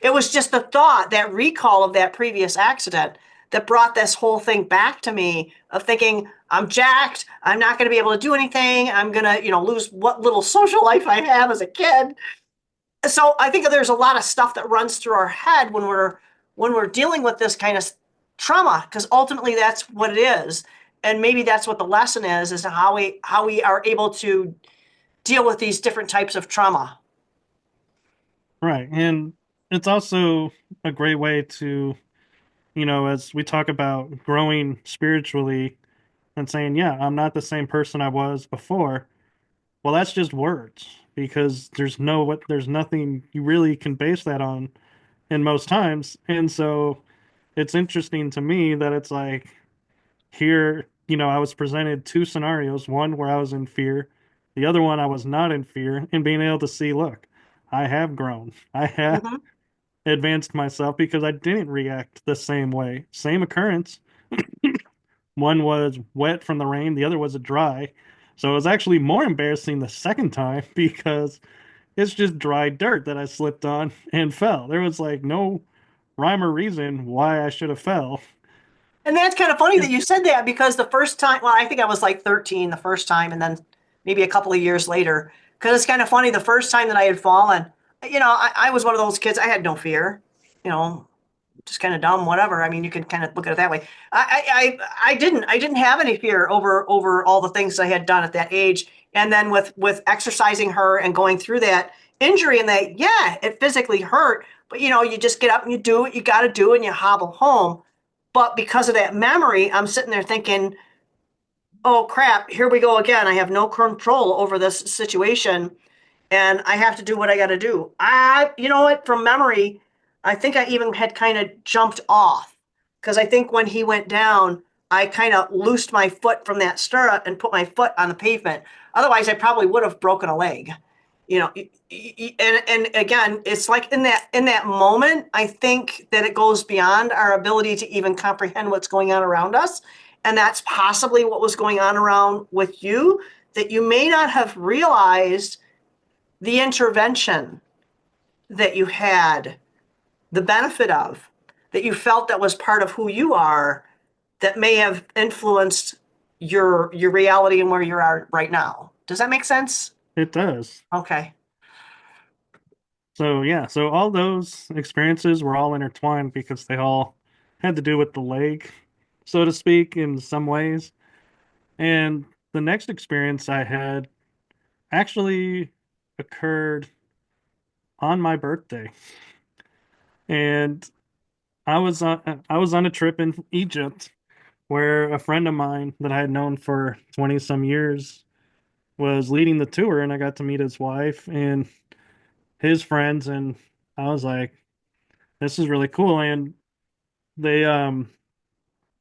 It was just the thought, that recall of that previous accident, that brought this whole thing back to me of thinking, I'm jacked. I'm not going to be able to do anything. I'm going to, lose what little social life I have as a kid. So I think there's a lot of stuff that runs through our head when we're dealing with this kind of trauma, because ultimately that's what it is. And maybe that's what the lesson is how we are able to deal with these different types of trauma. Right. And it's also a great way to, as we talk about growing spiritually and saying, yeah, I'm not the same person I was before. Well, that's just words because there's nothing you really can base that on in most times. And so it's interesting to me that it's like here, I was presented two scenarios, one where I was in fear, the other one I was not in fear, and being able to see, look, I have grown. I have Hmm. advanced myself because I didn't react the same way. Same occurrence. One was wet from the rain, the other was a dry. So it was actually more embarrassing the second time because it's just dry dirt that I slipped on and fell. There was like no rhyme or reason why I should have fell. And that's kind of funny Yeah. that you said that, because the first time, well, I think I was like 13 the first time, and then maybe a couple of years later. Because it's kind of funny, the first time that I had fallen, I was one of those kids. I had no fear, you know, just kind of dumb, whatever. I mean, you can kind of look at it that way. I didn't have any fear over all the things I had done at that age. And then with exercising her and going through that injury, and that, yeah, it physically hurt, but you just get up and you do what you got to do, and you hobble home. But because of that memory, I'm sitting there thinking, oh crap, here we go again. I have no control over this situation, and I have to do what I got to do. You know what, from memory, I think I even had kind of jumped off, because I think when he went down, I kind of loosed my foot from that stirrup and put my foot on the pavement. Otherwise, I probably would have broken a leg. And again, it's like in that moment, I think that it goes beyond our ability to even comprehend what's going on around us, and that's possibly what was going on around with you, that you may not have realized the intervention that you had the benefit of, that you felt that was part of who you are, that may have influenced your reality and where you are right now. Does that make sense? It does. Okay. So yeah, so all those experiences were all intertwined because they all had to do with the leg, so to speak, in some ways. And the next experience I had actually occurred on my birthday. And I was on a trip in Egypt where a friend of mine that I had known for 20 some years was leading the tour, and I got to meet his wife and his friends, and I was like, this is really cool. And they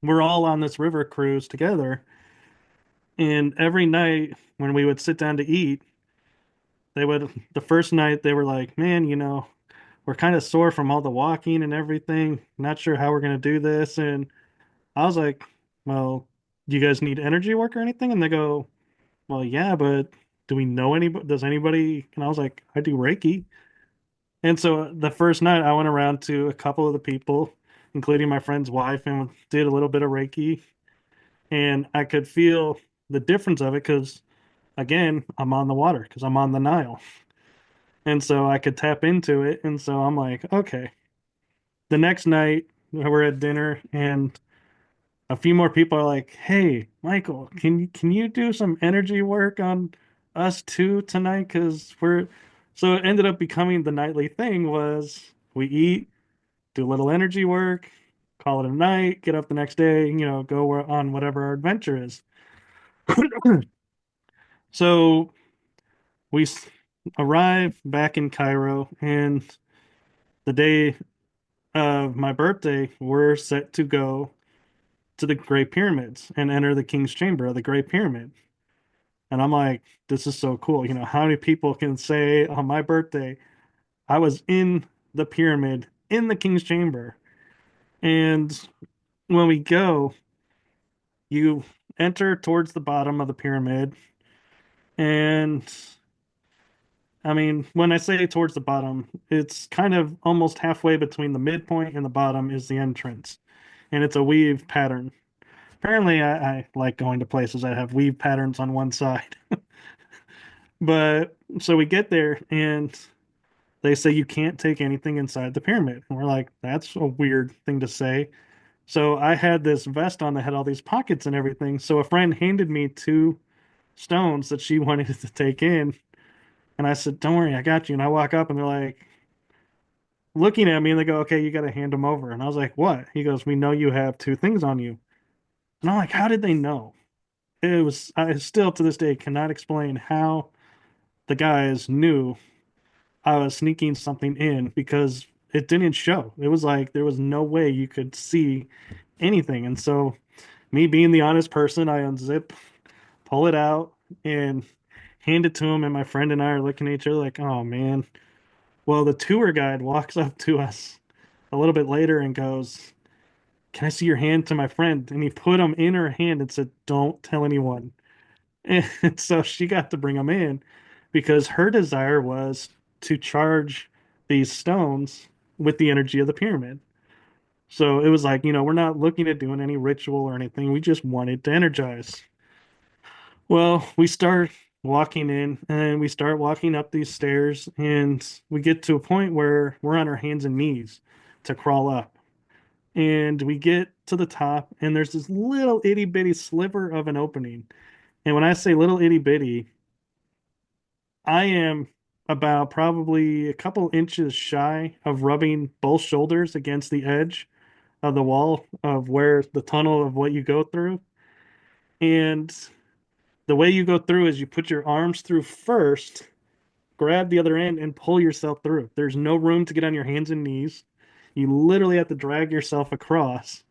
were all on this river cruise together, and every night when we would sit down to eat, the first night they were like, man, we're kind of sore from all the walking and everything. Not sure how we're gonna do this. And I was like, well, do you guys need energy work or anything? And they go, well, yeah, but do we know anybody? Does anybody? And I was like, I do Reiki. And so the first night I went around to a couple of the people, including my friend's wife, and did a little bit of Reiki. And I could feel the difference of it because, again, I'm on the water because I'm on the Nile. And so I could tap into it. And so I'm like, okay. The next night we're at dinner and a few more people are like, "Hey, Michael, can you do some energy work on us too tonight? Because we're..." So it ended up becoming the nightly thing was we eat, do a little energy work, call it a night, get up the next day, go on whatever our adventure is. So we arrive back in Cairo, and the day of my birthday, we're set to go to the Great Pyramids and enter the King's Chamber of the Great Pyramid. And I'm like, this is so cool. How many people can say on my birthday, I was in the pyramid in the King's Chamber? And when we go, you enter towards the bottom of the pyramid. And I mean, when I say towards the bottom, it's kind of almost halfway between the midpoint and the bottom is the entrance. And it's a weave pattern. Apparently, I like going to places that have weave patterns on one side. But so we get there and they say you can't take anything inside the pyramid. And we're like, that's a weird thing to say. So I had this vest on that had all these pockets and everything. So a friend handed me two stones that she wanted to take in. And I said, don't worry, I got you. And I walk up and they're like looking at me and they go, okay, you got to hand them over. And I was like, what? He goes, we know you have two things on you. And I'm like, how did they know? I still to this day cannot explain how the guys knew I was sneaking something in because it didn't show. It was like there was no way you could see anything. And so, me being the honest person, I unzip, pull it out, and hand it to him. And my friend and I are looking at each other like, oh man. Well, the tour guide walks up to us a little bit later and goes, can I see your hand to my friend? And he put them in her hand and said, don't tell anyone. And so she got to bring them in because her desire was to charge these stones with the energy of the pyramid. So it was like, we're not looking at doing any ritual or anything. We just wanted to energize. Well, we start walking in and we start walking up these stairs, and we get to a point where we're on our hands and knees to crawl up. And we get to the top, and there's this little itty bitty sliver of an opening. And when I say little itty bitty, I am about probably a couple inches shy of rubbing both shoulders against the edge of the wall of where the tunnel of what you go through. And the way you go through is you put your arms through first, grab the other end, and pull yourself through. There's no room to get on your hands and knees. You literally have to drag yourself across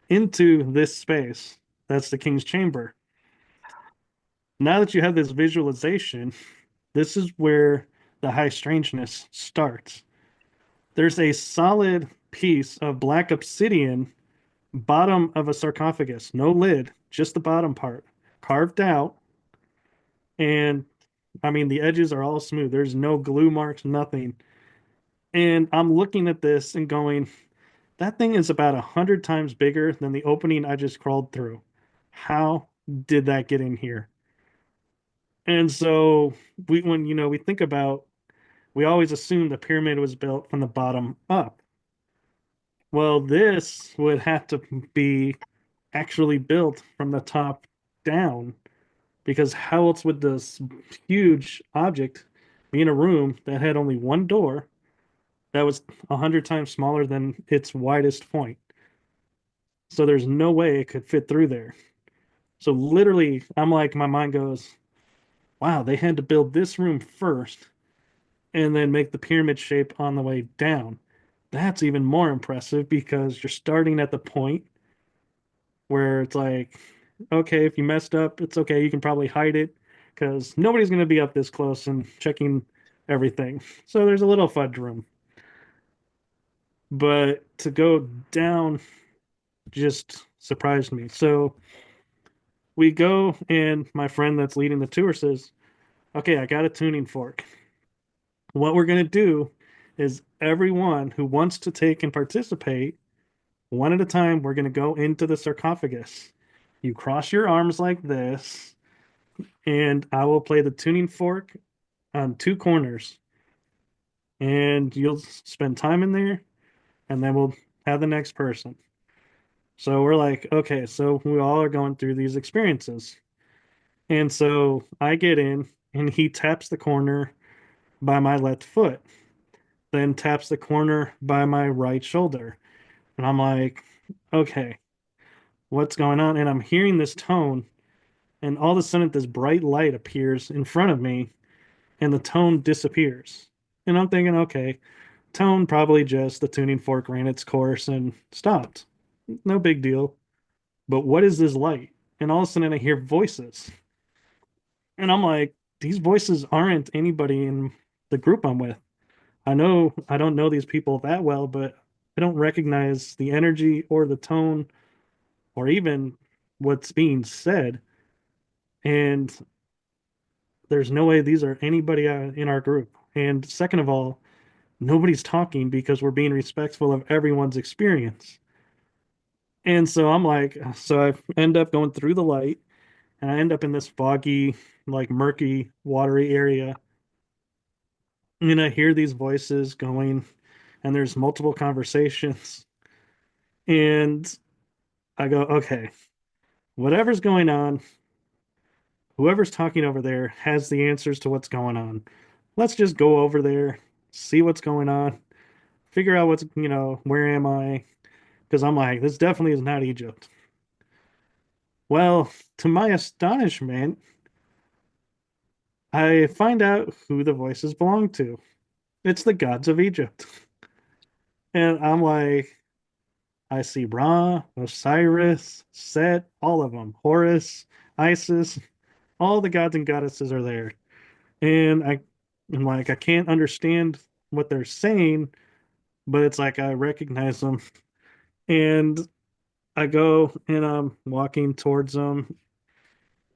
into this space. That's the King's Chamber. Now that you have this visualization, this is where the high strangeness starts. There's a solid piece of black obsidian, bottom of a sarcophagus, no lid, just the bottom part, carved out. And I mean, the edges are all smooth. There's no glue marks, nothing. And I'm looking at this and going, that thing is about 100 times bigger than the opening I just crawled through. How did that get in here? And so when we think about, we always assume the pyramid was built from the bottom up. Well, this would have to be actually built from the top down because how else would this huge object be in a room that had only one door that was 100 times smaller than its widest point? So there's no way it could fit through there. So literally, I'm like, my mind goes, wow, they had to build this room first and then make the pyramid shape on the way down. That's even more impressive because you're starting at the point where it's like, okay, if you messed up, it's okay. You can probably hide it because nobody's going to be up this close and checking everything. So there's a little fudge room. But to go down just surprised me. So we go, and my friend that's leading the tour says, "Okay, I got a tuning fork. What we're going to do is everyone who wants to take and participate, one at a time, we're going to go into the sarcophagus. You cross your arms like this, and I will play the tuning fork on two corners, and you'll spend time in there, and then we'll have the next person." So we're like, okay, so we all are going through these experiences. And so I get in, and he taps the corner by my left foot, then taps the corner by my right shoulder. And I'm like, okay, what's going on? And I'm hearing this tone, and all of a sudden, this bright light appears in front of me, and the tone disappears. And I'm thinking, okay, tone probably just the tuning fork ran its course and stopped. No big deal. But what is this light? And all of a sudden, I hear voices. And I'm like, these voices aren't anybody in the group I'm with. I know I don't know these people that well, but I don't recognize the energy or the tone or even what's being said. And there's no way these are anybody in our group. And second of all, nobody's talking because we're being respectful of everyone's experience. And so I'm like, so I end up going through the light, and I end up in this foggy, like murky, watery area. And I hear these voices going, and there's multiple conversations. And I go, okay, whatever's going on, whoever's talking over there has the answers to what's going on. Let's just go over there, see what's going on, figure out what's, where am I? Because I'm like, this definitely is not Egypt. Well, to my astonishment, I find out who the voices belong to. It's the gods of Egypt. And I'm like, I see Ra, Osiris, Set, all of them, Horus, Isis, all the gods and goddesses are there. And I'm like, I can't understand what they're saying, but it's like I recognize them. And I go and I'm walking towards them,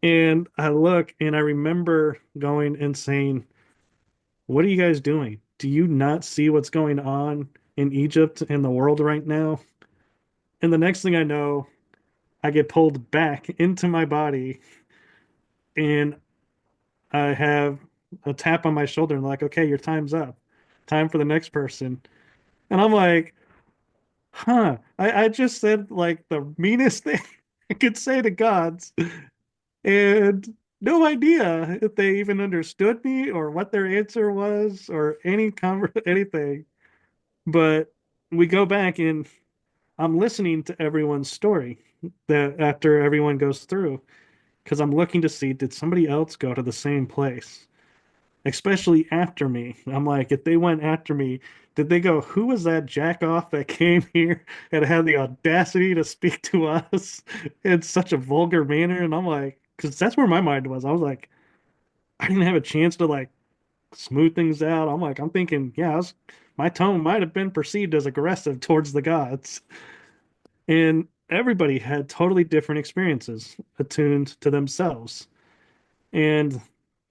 and I look and I remember going and saying, "What are you guys doing? Do you not see what's going on in Egypt and the world right now?" And the next thing I know, I get pulled back into my body, and I have a tap on my shoulder and like, okay, your time's up. Time for the next person. And I'm like, huh, I just said like the meanest thing I could say to gods, and no idea if they even understood me or what their answer was or anything. But we go back, and I'm listening to everyone's story that after everyone goes through, because I'm looking to see, did somebody else go to the same place? Especially after me. I'm like, if they went after me, did they go, who was that jack off that came here and had the audacity to speak to us in such a vulgar manner? And I'm like, because that's where my mind was. I was like, I didn't have a chance to like smooth things out. I'm like, I'm thinking, yeah, my tone might have been perceived as aggressive towards the gods. And everybody had totally different experiences attuned to themselves. And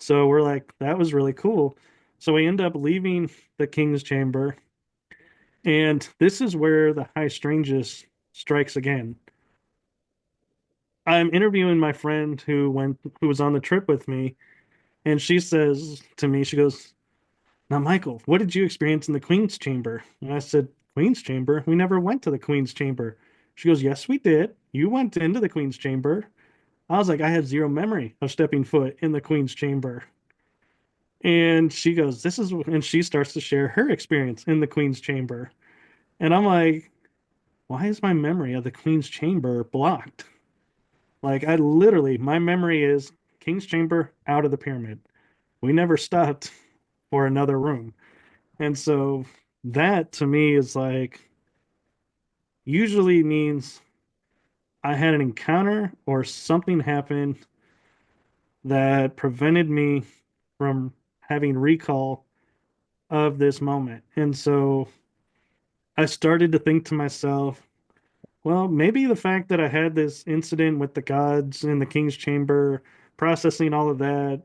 so we're like, that was really cool. So we end up leaving the king's chamber, and this is where the high strangeness strikes again. I'm interviewing my friend who was on the trip with me, and she says to me, she goes, "Now, Michael, what did you experience in the queen's chamber?" And I said, "Queen's chamber? We never went to the queen's chamber." She goes, "Yes, we did. You went into the queen's chamber." I was like, I had zero memory of stepping foot in the queen's chamber. And she goes, and she starts to share her experience in the Queen's Chamber. And I'm like, why is my memory of the Queen's Chamber blocked? Like, my memory is King's Chamber out of the pyramid. We never stopped for another room. And so that to me is like, usually means I had an encounter or something happened that prevented me from having recall of this moment. And so I started to think to myself, well, maybe the fact that I had this incident with the gods in the king's chamber, processing all of that,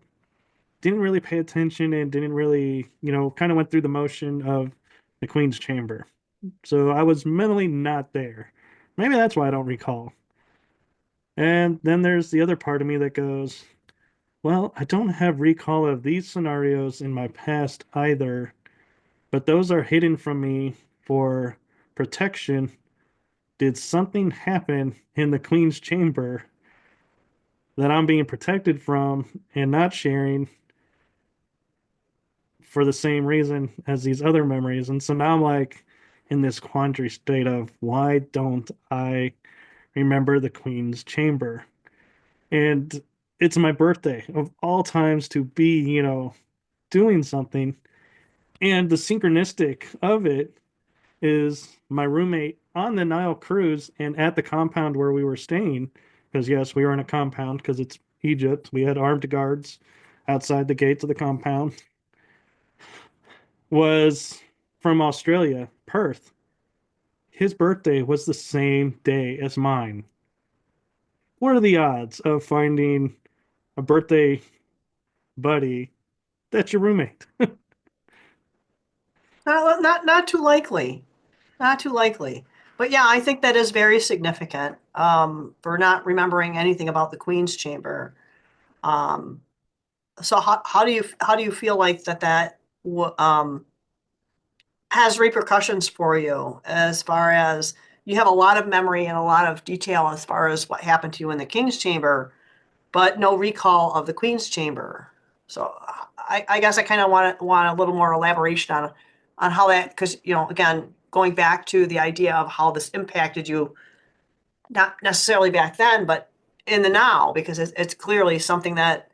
didn't really pay attention and didn't really, kind of went through the motion of the queen's chamber. So I was mentally not there. Maybe that's why I don't recall. And then there's the other part of me that goes, well, I don't have recall of these scenarios in my past either, but those are hidden from me for protection. Did something happen in the Queen's chamber that I'm being protected from and not sharing for the same reason as these other memories? And so now I'm like in this quandary state of why don't I remember the Queen's chamber? And it's my birthday of all times to be, doing something. And the synchronistic of it is my roommate on the Nile cruise and at the compound where we were staying, because yes, we were in a compound because it's Egypt. We had armed guards outside the gates of the compound, was from Australia, Perth. His birthday was the same day as mine. What are the odds of finding a birthday buddy that's your roommate? Not too likely. Not too likely. But yeah, I think that is very significant for not remembering anything about the Queen's Chamber. Um, so how do you feel like that has repercussions for you as far as you have a lot of memory and a lot of detail as far as what happened to you in the King's Chamber, but no recall of the Queen's Chamber. So I guess I kind of want a little more elaboration on how that, because again, going back to the idea of how this impacted you, not necessarily back then, but in the now, because it's clearly something that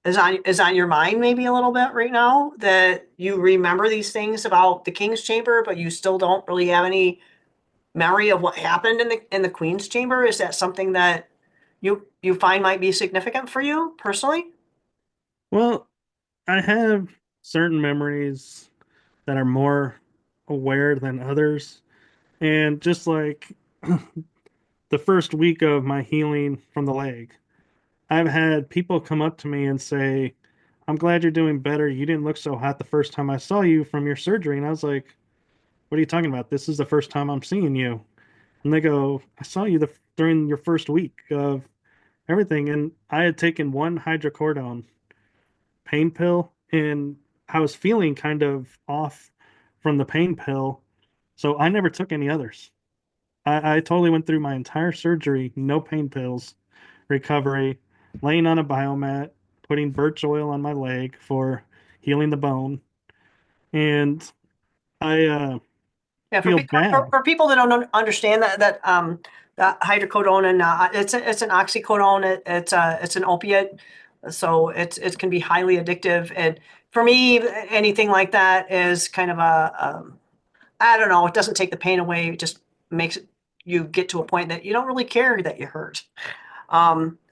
is on your mind maybe a little bit right now, that you remember these things about the King's Chamber, but you still don't really have any memory of what happened in the Queen's Chamber. Is that something that you find might be significant for you personally? Well, I have certain memories that are more aware than others. And just like the first week of my healing from the leg, I've had people come up to me and say, I'm glad you're doing better. You didn't look so hot the first time I saw you from your surgery. And I was like, what are you talking about? This is the first time I'm seeing you. And they go, I saw you during your first week of everything. And I had taken one hydrocodone pain pill and I was feeling kind of off from the pain pill. So I never took any others. I totally went through my entire surgery, no pain pills, recovery, laying on a biomat, putting birch oil on my leg for healing the bone. And I Yeah, feel bad. for people that don't understand that hydrocodone, and it's an oxycodone. It's an opiate, so it can be highly addictive. And for me, anything like that is kind of I don't know. It doesn't take the pain away. It just makes you get to a point that you don't really care that you hurt.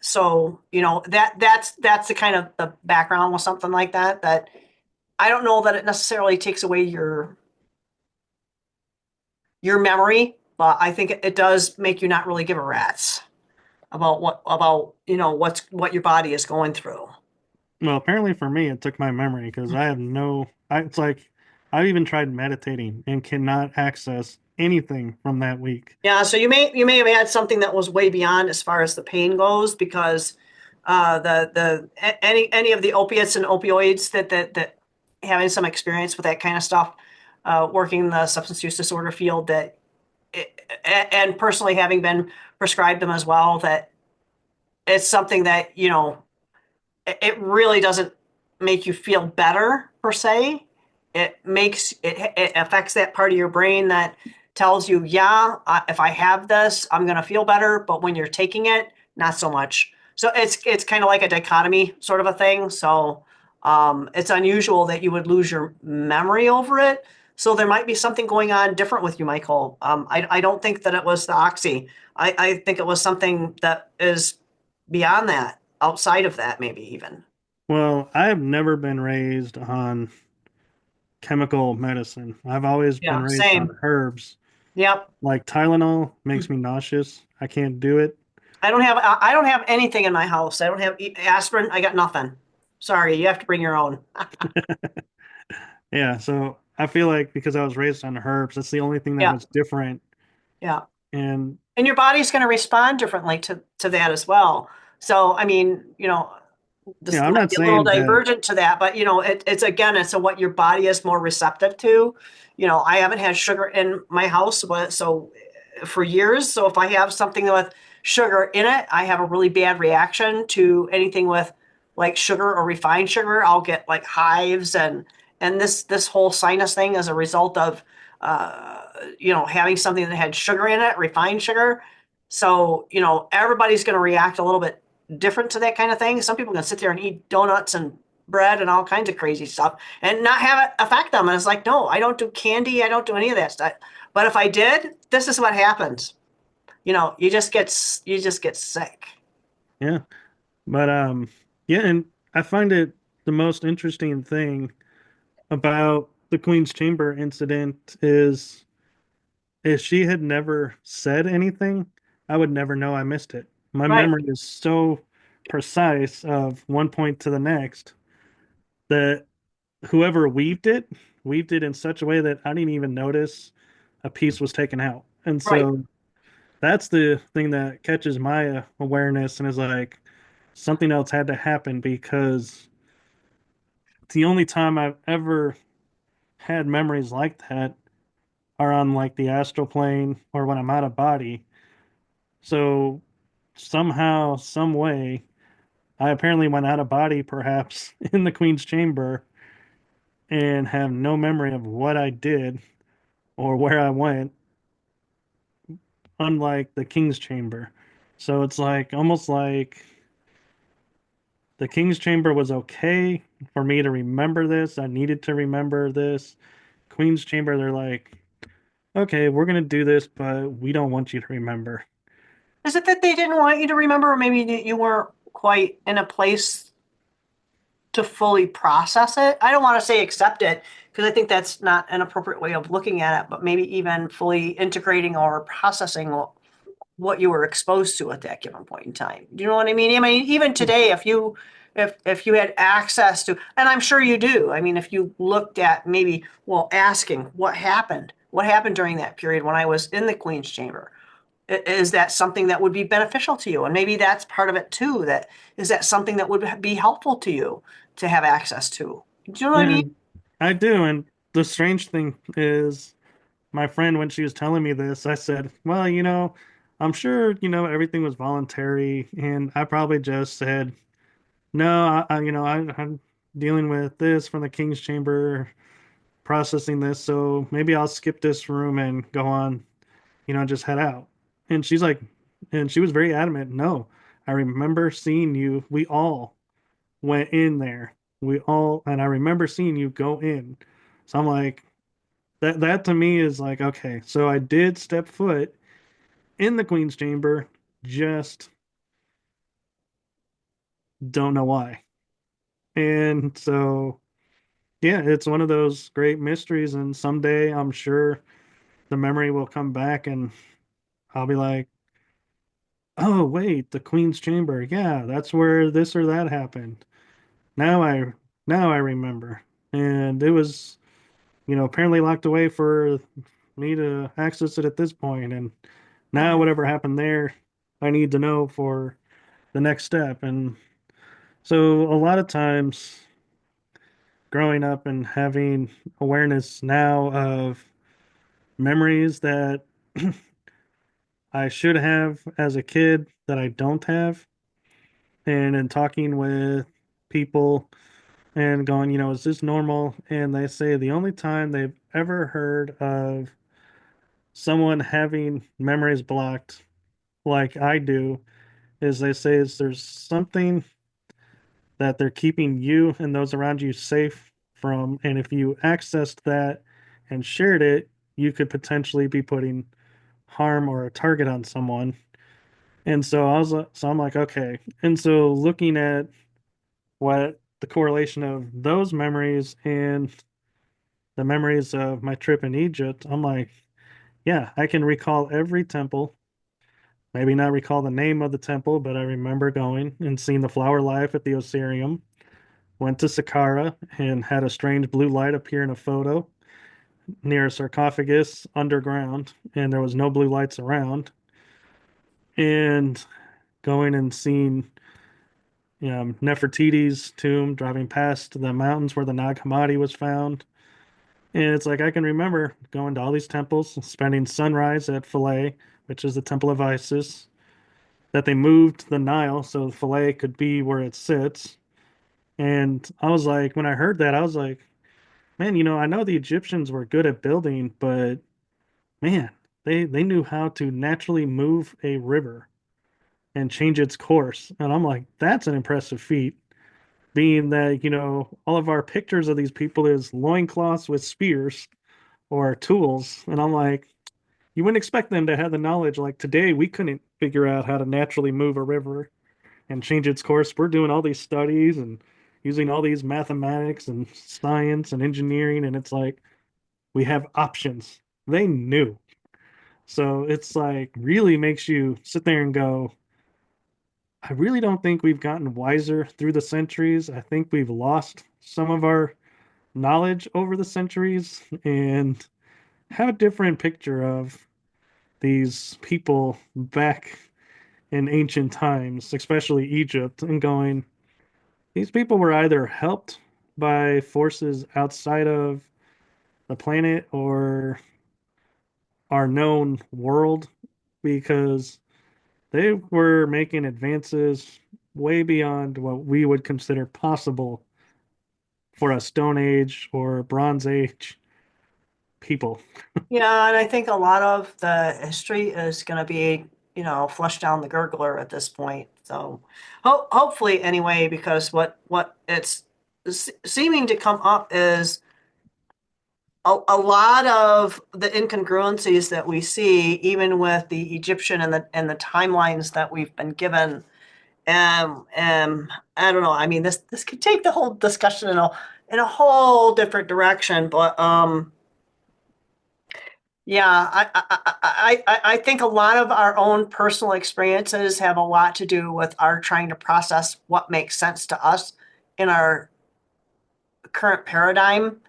So that's the kind of the background with something like that. That I don't know that it necessarily takes away your memory, but I think it does make you not really give a rat's about what your body is going through. Well, apparently for me, it took my memory because it's like I've even tried meditating and cannot access anything from that week. Yeah, so you may have had something that was way beyond as far as the pain goes, because any of the opiates and opioids that having some experience with that kind of stuff, working in the substance use disorder field, and personally having been prescribed them as well, that it's something that it really doesn't make you feel better per se. It affects that part of your brain that tells you, yeah, if I have this, I'm gonna feel better. But when you're taking it, not so much. So it's kind of like a dichotomy sort of a thing. So it's unusual that you would lose your memory over it. So there might be something going on different with you, Michael. I don't think that it was the oxy. I think it was something that is beyond that, outside of that, maybe even. Well, I have never been raised on chemical medicine. I've always been Yeah, raised on same. herbs. Yep. Like Tylenol makes me nauseous. I can't do it. I don't have anything in my house. I don't have aspirin. I got nothing. Sorry, you have to bring your own. Yeah, so I feel like because I was raised on herbs, that's the only thing that Yeah, was different. yeah. And And your body's going to respond differently to that as well. So, I mean, this I'm might not be a little saying that. divergent to that, but it's again, it's what your body is more receptive to. I haven't had sugar in my house, but so for years. So if I have something with sugar in it, I have a really bad reaction to anything with like sugar or refined sugar. I'll get like hives and this whole sinus thing as a result of having something that had sugar in it, refined sugar. So, everybody's going to react a little bit different to that kind of thing. Some people can sit there and eat donuts and bread and all kinds of crazy stuff and not have it affect them. And it's like, no, I don't do candy. I don't do any of that stuff. But if I did, this is what happens. You just get sick. Yeah. But yeah, and I find it the most interesting thing about the Queen's Chamber incident is if she had never said anything, I would never know I missed it. My Right, memory is so precise of one point to the next that whoever weaved it in such a way that I didn't even notice a piece was taken out. And right. so that's the thing that catches my awareness and is like something else had to happen because the only time I've ever had memories like that are on like the astral plane or when I'm out of body. So somehow, some way, I apparently went out of body, perhaps in the Queen's chamber, and have no memory of what I did or where I went, unlike the King's chamber. So it's like almost like the King's chamber was okay for me to remember this. I needed to remember this. Queen's chamber, they're like, okay, we're gonna do this, but we don't want you to remember. Is it that they didn't want you to remember, or maybe that you weren't quite in a place to fully process it? I don't want to say accept it because I think that's not an appropriate way of looking at it, but maybe even fully integrating or processing what you were exposed to at that given point in time. Do you know what I mean? I mean, even today, if you had access to, and I'm sure you do. I mean, if you looked at maybe, well, asking what happened during that period when I was in the Queen's Chamber, is that something that would be beneficial to you? And maybe that's part of it too. That is that something that would be helpful to you to have access to. Do you know what I mean? And I do. And the strange thing is, my friend, when she was telling me this, I said, well, I'm sure, everything was voluntary. And I probably just said, no, I'm dealing with this from the King's Chamber, processing this. So maybe I'll skip this room and go on, just head out. And she's like, and she was very adamant, no, I remember seeing you. We all went in there. And I remember seeing you go in. So I'm like, that to me is like, okay, so I did step foot in the Queen's Chamber, just don't know why. And so, yeah, it's one of those great mysteries. And someday I'm sure the memory will come back and I'll be like, oh, wait, the Queen's Chamber. Yeah, that's where this or that happened. Now I now I remember. And it was, apparently locked away for me to access it at this point. And now Mhm. whatever happened there, I need to know for the next step. And so a lot of times growing up and having awareness now of memories that I should have as a kid that I don't have, and in talking with people and going, is this normal? And they say the only time they've ever heard of someone having memories blocked like I do is they say is there's something that they're keeping you and those around you safe from. And if you accessed that and shared it, you could potentially be putting harm or a target on someone. And so I'm like, okay. And so looking at what the correlation of those memories and the memories of my trip in Egypt, I'm like, yeah, I can recall every temple. Maybe not recall the name of the temple, but I remember going and seeing the flower life at the Osirium. Went to Saqqara and had a strange blue light appear in a photo near a sarcophagus underground, and there was no blue lights around. And going and seeing Nefertiti's tomb, driving past the mountains where the Nag Hammadi was found. And it's like I can remember going to all these temples, spending sunrise at Philae, which is the temple of Isis, that they moved the Nile so Philae could be where it sits. And I was like, when I heard that, I was like, man, I know the Egyptians were good at building, but man, they knew how to naturally move a river and change its course. And I'm like, that's an impressive feat. Being that, all of our pictures of these people is loincloths with spears or tools. And I'm like, you wouldn't expect them to have the knowledge. Like today, we couldn't figure out how to naturally move a river and change its course. We're doing all these studies and using all these mathematics and science and engineering. And it's like, we have options. They knew. So it's like really makes you sit there and go, I really don't think we've gotten wiser through the centuries. I think we've lost some of our knowledge over the centuries and have a different picture of these people back in ancient times, especially Egypt, and going, these people were either helped by forces outside of the planet or our known world because they were making advances way beyond what we would consider possible for a Stone Age or Bronze Age people. Yeah, and I think a lot of the history is going to be, flushed down the gurgler at this point. So, hopefully, anyway, because what it's seeming to come up is a lot of the incongruencies that we see, even with the Egyptian and the timelines that we've been given. I don't know. I mean, this could take the whole discussion in a whole different direction, but yeah, I think a lot of our own personal experiences have a lot to do with our trying to process what makes sense to us in our current paradigm.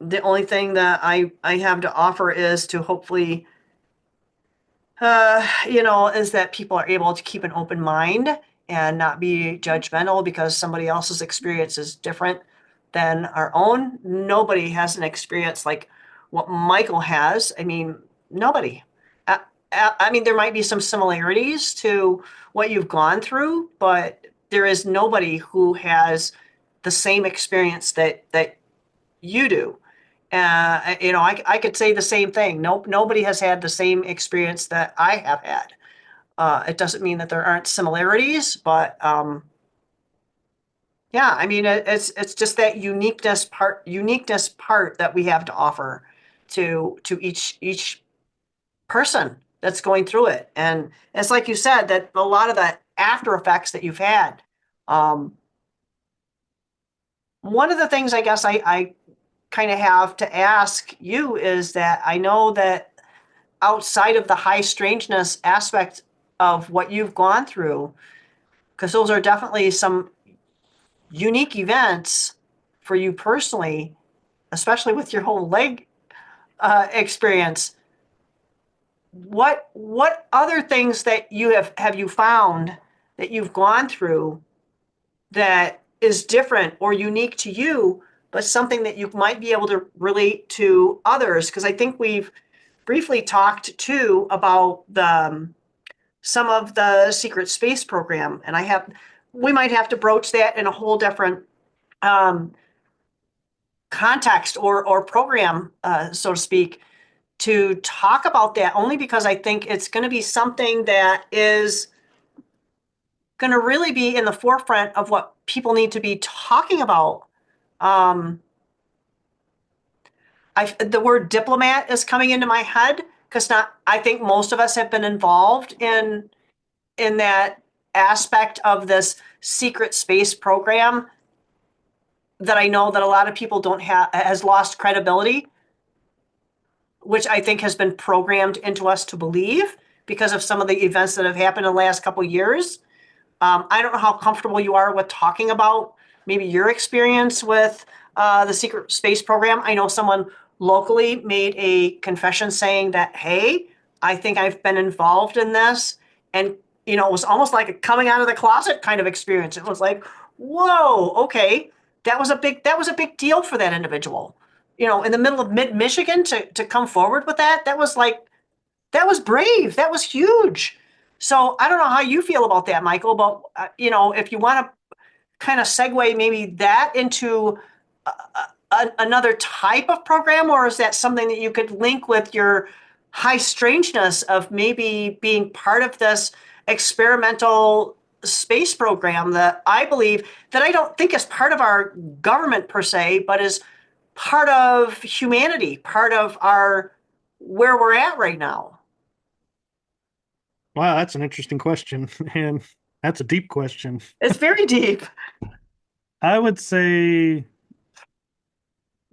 The only thing that I have to offer is to hopefully, is that people are able to keep an open mind and not be judgmental because somebody else's experience is different than our own. Nobody has an experience like what Michael has. I mean, nobody. I mean, there might be some similarities to what you've gone through, but there is nobody who has the same experience that you do. I could say the same thing. Nope, nobody has had the same experience that I have had. It doesn't mean that there aren't similarities, but yeah, I mean, it's just that uniqueness part that we have to offer to each person that's going through it. And it's like you said that a lot of the after effects that you've had. Um, One of the things I guess I kind of have to ask you is that I know that outside of the high strangeness aspect of what you've gone through, because those are definitely some unique events for you personally, especially with your whole leg experience. What other things that you have you found that you've gone through that is different or unique to you, but something that you might be able to relate to others? Because I think we've briefly talked too about some of the secret space program, and we might have to broach that in a whole different um, context or program, so to speak, to talk about that. Only because I think it's going to be something that is going to really be in the forefront of what people need to be talking about. Um, the word diplomat is coming into my head because not. I think most of us have been involved in that aspect of this secret space program that I know that a lot of people don't have has lost credibility, which I think has been programmed into us to believe because of some of the events that have happened in the last couple of years. I don't know how comfortable you are with talking about maybe your experience with the secret space program. I know someone locally made a confession saying that, hey, I think I've been involved in this. And, it was almost like a coming out of the closet kind of experience. It was like, whoa, okay. That was a big deal for that individual. In the middle of mid Michigan to come forward with that, that was brave. That was huge. So I don't know how you feel about that, Michael, but if you want to kind of segue maybe that into another type of program, or is that something that you could link with your high strangeness of maybe being part of this experimental space program that I believe that I don't think is part of our government per se, but is part of humanity, part of our where we're at right now. Wow, that's an interesting question, and that's a deep question. It's very deep. I would say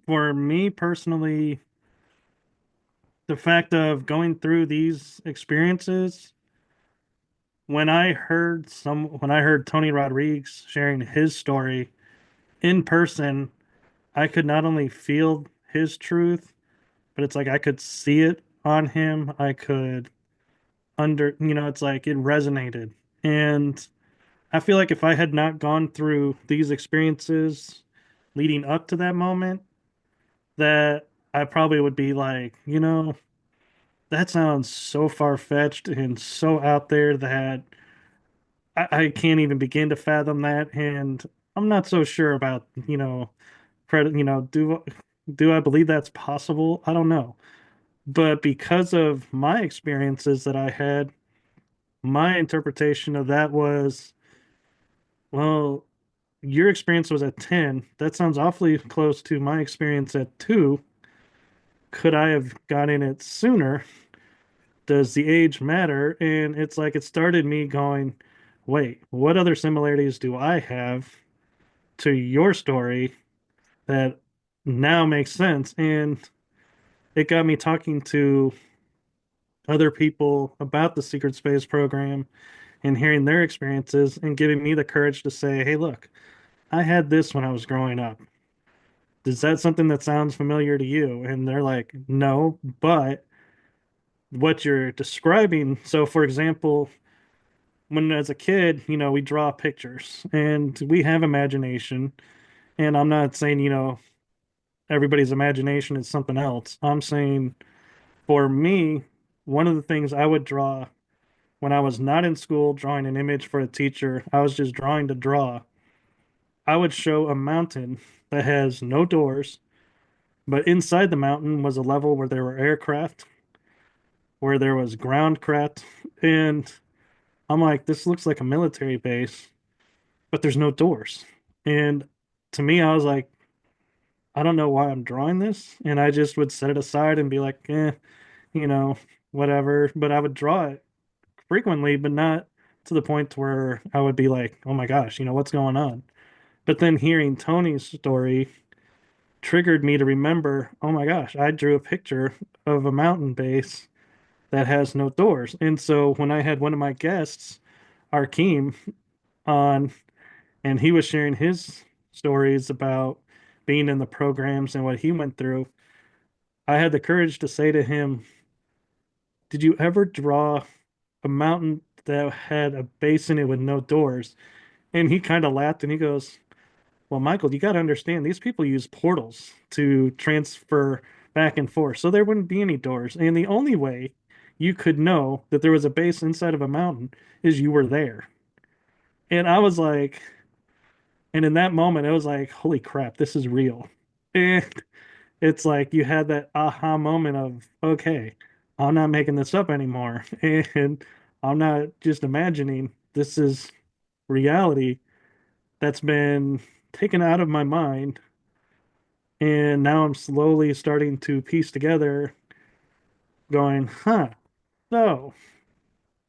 for me personally, the fact of going through these experiences, when I heard Tony Rodriguez sharing his story in person, I could not only feel his truth, but it's like I could see it on him. I could it's like it resonated. And I feel like if I had not gone through these experiences leading up to that moment, that I probably would be like, that sounds so far-fetched and so out there that I can't even begin to fathom that. And I'm not so sure about, credit, do I believe that's possible? I don't know. But because of my experiences that I had, my interpretation of that was, well, your experience was at 10. That sounds awfully close to my experience at 2. Could I have gotten it sooner? Does the age matter? And it's like it started me going, wait, what other similarities do I have to your story that now makes sense? And it got me talking to other people about the secret space program and hearing their experiences and giving me the courage to say, hey, look, I had this when I was growing up. Is that something that sounds familiar to you? And they're like, no, but what you're describing. So, for example, when as a kid, we draw pictures and we have imagination. And I'm not saying, everybody's imagination is something else. I'm saying for me, one of the things I would draw when I was not in school drawing an image for a teacher, I was just drawing to draw. I would show a mountain that has no doors, but inside the mountain was a level where there were aircraft, where there was ground craft, and I'm like, this looks like a military base, but there's no doors. And to me, I was like, I don't know why I'm drawing this. And I just would set it aside and be like, you know, whatever. But I would draw it frequently, but not to the point where I would be like, oh my gosh, what's going on? But then hearing Tony's story triggered me to remember, oh my gosh, I drew a picture of a mountain base that has no doors. And so when I had one of my guests, Arkeem, on, and he was sharing his stories about being in the programs and what he went through, I had the courage to say to him, did you ever draw a mountain that had a base in it with no doors? And he kind of laughed and he goes, well, Michael, you got to understand these people use portals to transfer back and forth. So there wouldn't be any doors. And the only way you could know that there was a base inside of a mountain is you were there. And I was like, and in that moment, it was like, holy crap, this is real. And it's like you had that aha moment of, okay, I'm not making this up anymore. And I'm not just imagining, this is reality that's been taken out of my mind. And now I'm slowly starting to piece together, going, huh, so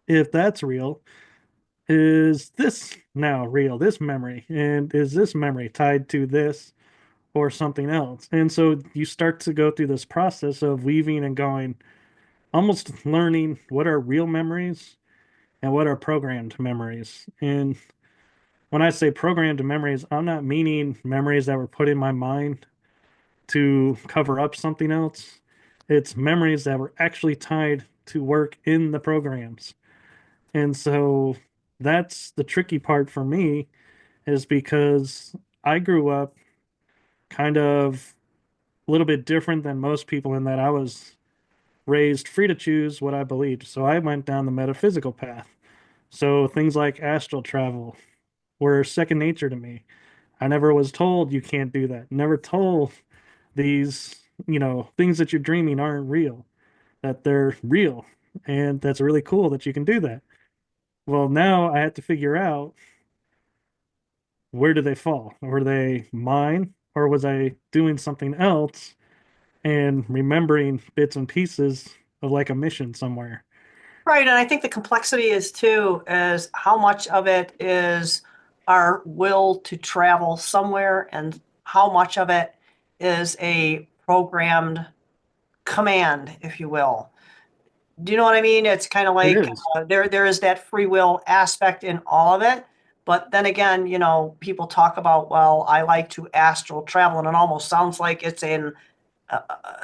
if that's real, is this now real, this memory? And is this memory tied to this? or something else. And so you start to go through this process of weaving and going, almost learning what are real memories and what are programmed memories. And when I say programmed memories, I'm not meaning memories that were put in my mind to cover up something else. It's memories that were actually tied to work in the programs. And so that's the tricky part for me, is because I grew up kind of a little bit different than most people in that I was raised free to choose what I believed. So I went down the metaphysical path. So things like astral travel were second nature to me. I never was told you can't do that. Never told these, things that you're dreaming aren't real, that they're real. And that's really cool that you can do that. Well, now I have to figure out, where do they fall? Were they mine, or was I doing something else and remembering bits and pieces of like a mission somewhere? Right, and I think the complexity is too is how much of it is our will to travel somewhere and how much of it is a programmed command, if you will. Do you know what I mean? It's kind of It like is. there is that free will aspect in all of it. But then again, people talk about, well, I like to astral travel, and it almost sounds like it's in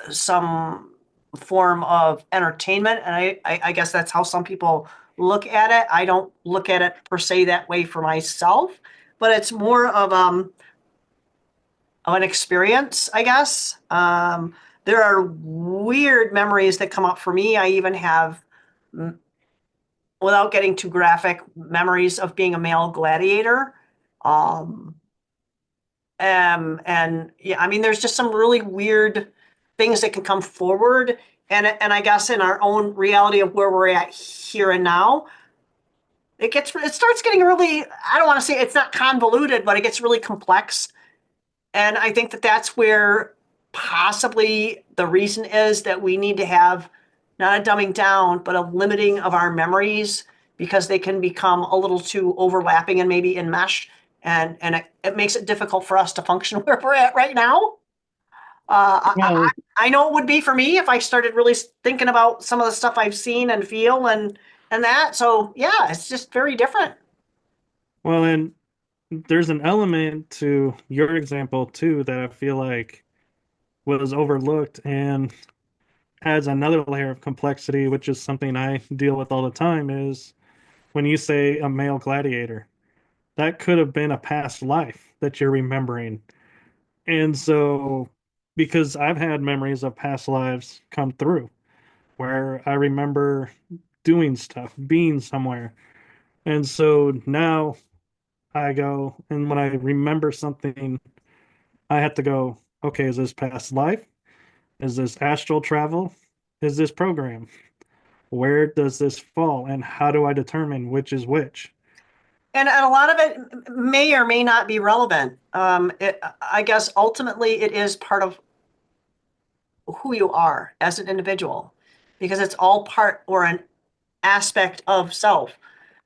some form of entertainment. And I guess that's how some people look at it. I don't look at it per se that way for myself, but it's more of an experience, I guess. There are weird memories that come up for me. I even have, without getting too graphic, memories of being a male gladiator. Um, and yeah, I mean, there's just some really weird things that can come forward. And I guess in our own reality of where we're at here and now, it starts getting really, I don't want to say it's not convoluted, but it gets really complex. And I think that that's where possibly the reason is that we need to have not a dumbing down, but a limiting of our memories because they can become a little too overlapping and maybe enmesh. And it makes it difficult for us to function where we're at right now. Well, I know it would be for me if I started really thinking about some of the stuff I've seen and feel and that. So yeah, it's just very different. and there's an element to your example too that I feel like was overlooked and adds another layer of complexity, which is something I deal with all the time, is when you say a male gladiator, that could have been a past life that you're remembering. And so, because I've had memories of past lives come through where I remember doing stuff, being somewhere. And so now I go, and when I remember something, I have to go, okay, is this past life? Is this astral travel? Is this program? Where does this fall? And how do I determine which is which? And a lot of it may or may not be relevant. I guess ultimately it is part of who you are as an individual because it's all part or an aspect of self,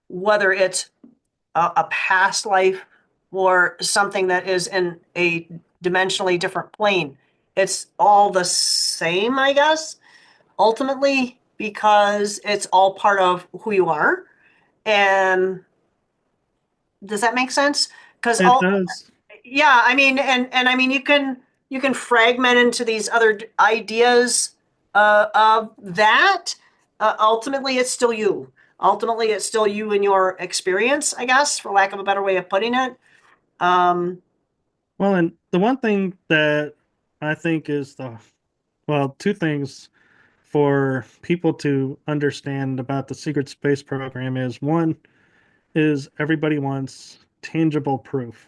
whether it's a past life or something that is in a dimensionally different plane. It's all the same, I guess, ultimately, because it's all part of who you are. And does that make sense? Because It all, does. yeah, I mean, and I mean, you can fragment into these other ideas of that. Ultimately, it's still you. Ultimately, it's still you and your experience, I guess, for lack of a better way of putting it. Um, Well, and the one thing that I think is two things for people to understand about the secret space program is, one is everybody wants tangible proof,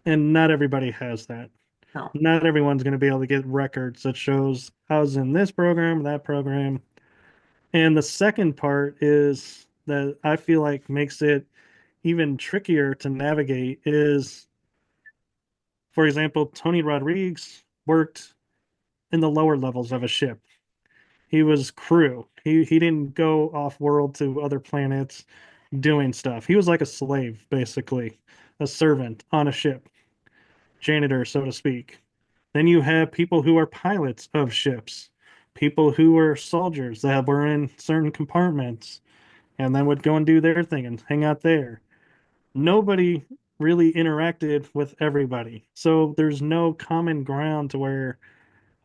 and not everybody has that. no. Not everyone's going to be able to get records that shows I was in this program, that program. And the second part is that I feel like makes it even trickier to navigate is, for example, Tony Rodriguez worked in the lower levels of a ship. He was crew. He didn't go off world to other planets doing stuff. He was like a slave, basically, a servant on a ship, janitor, so to speak. Then you have people who are pilots of ships, people who were soldiers that were in certain compartments and then would go and do their thing and hang out there. Nobody really interacted with everybody. So there's no common ground to where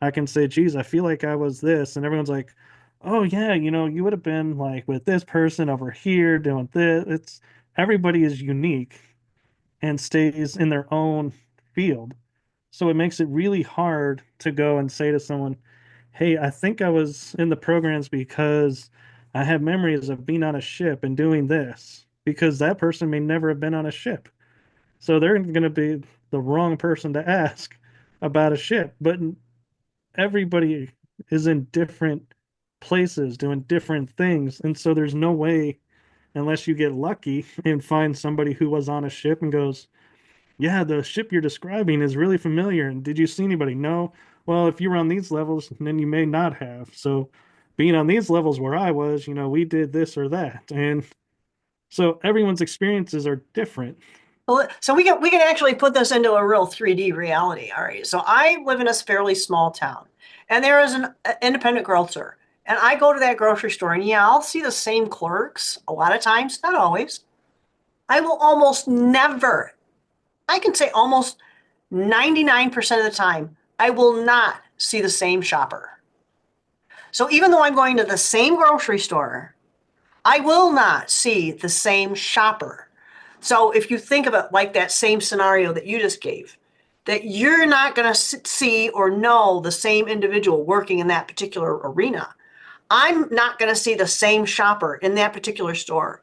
I can say, geez, I feel like I was this. And everyone's like, oh, yeah, you would have been like with this person over here doing this. Everybody is unique and stays in their own field. So it makes it really hard to go and say to someone, hey, I think I was in the programs because I have memories of being on a ship and doing this, because that person may never have been on a ship. So they're going to be the wrong person to ask about a ship. But everybody is in different places doing different things. And so there's no way, unless you get lucky and find somebody who was on a ship and goes, yeah, the ship you're describing is really familiar. And did you see anybody? No. Well, if you were on these levels, then you may not have. So being on these levels where I was, we did this or that. And so everyone's experiences are different. Well, so we can actually put this into a real 3D reality. All right. So I live in a fairly small town, and there is an independent grocer. And I go to that grocery store, and yeah, I'll see the same clerks a lot of times, not always. I will almost never, I can say almost 99% of the time, I will not see the same shopper. So even though I'm going to the same grocery store, I will not see the same shopper. So if you think of it like that same scenario that you just gave, that you're not going to see or know the same individual working in that particular arena. I'm not going to see the same shopper in that particular store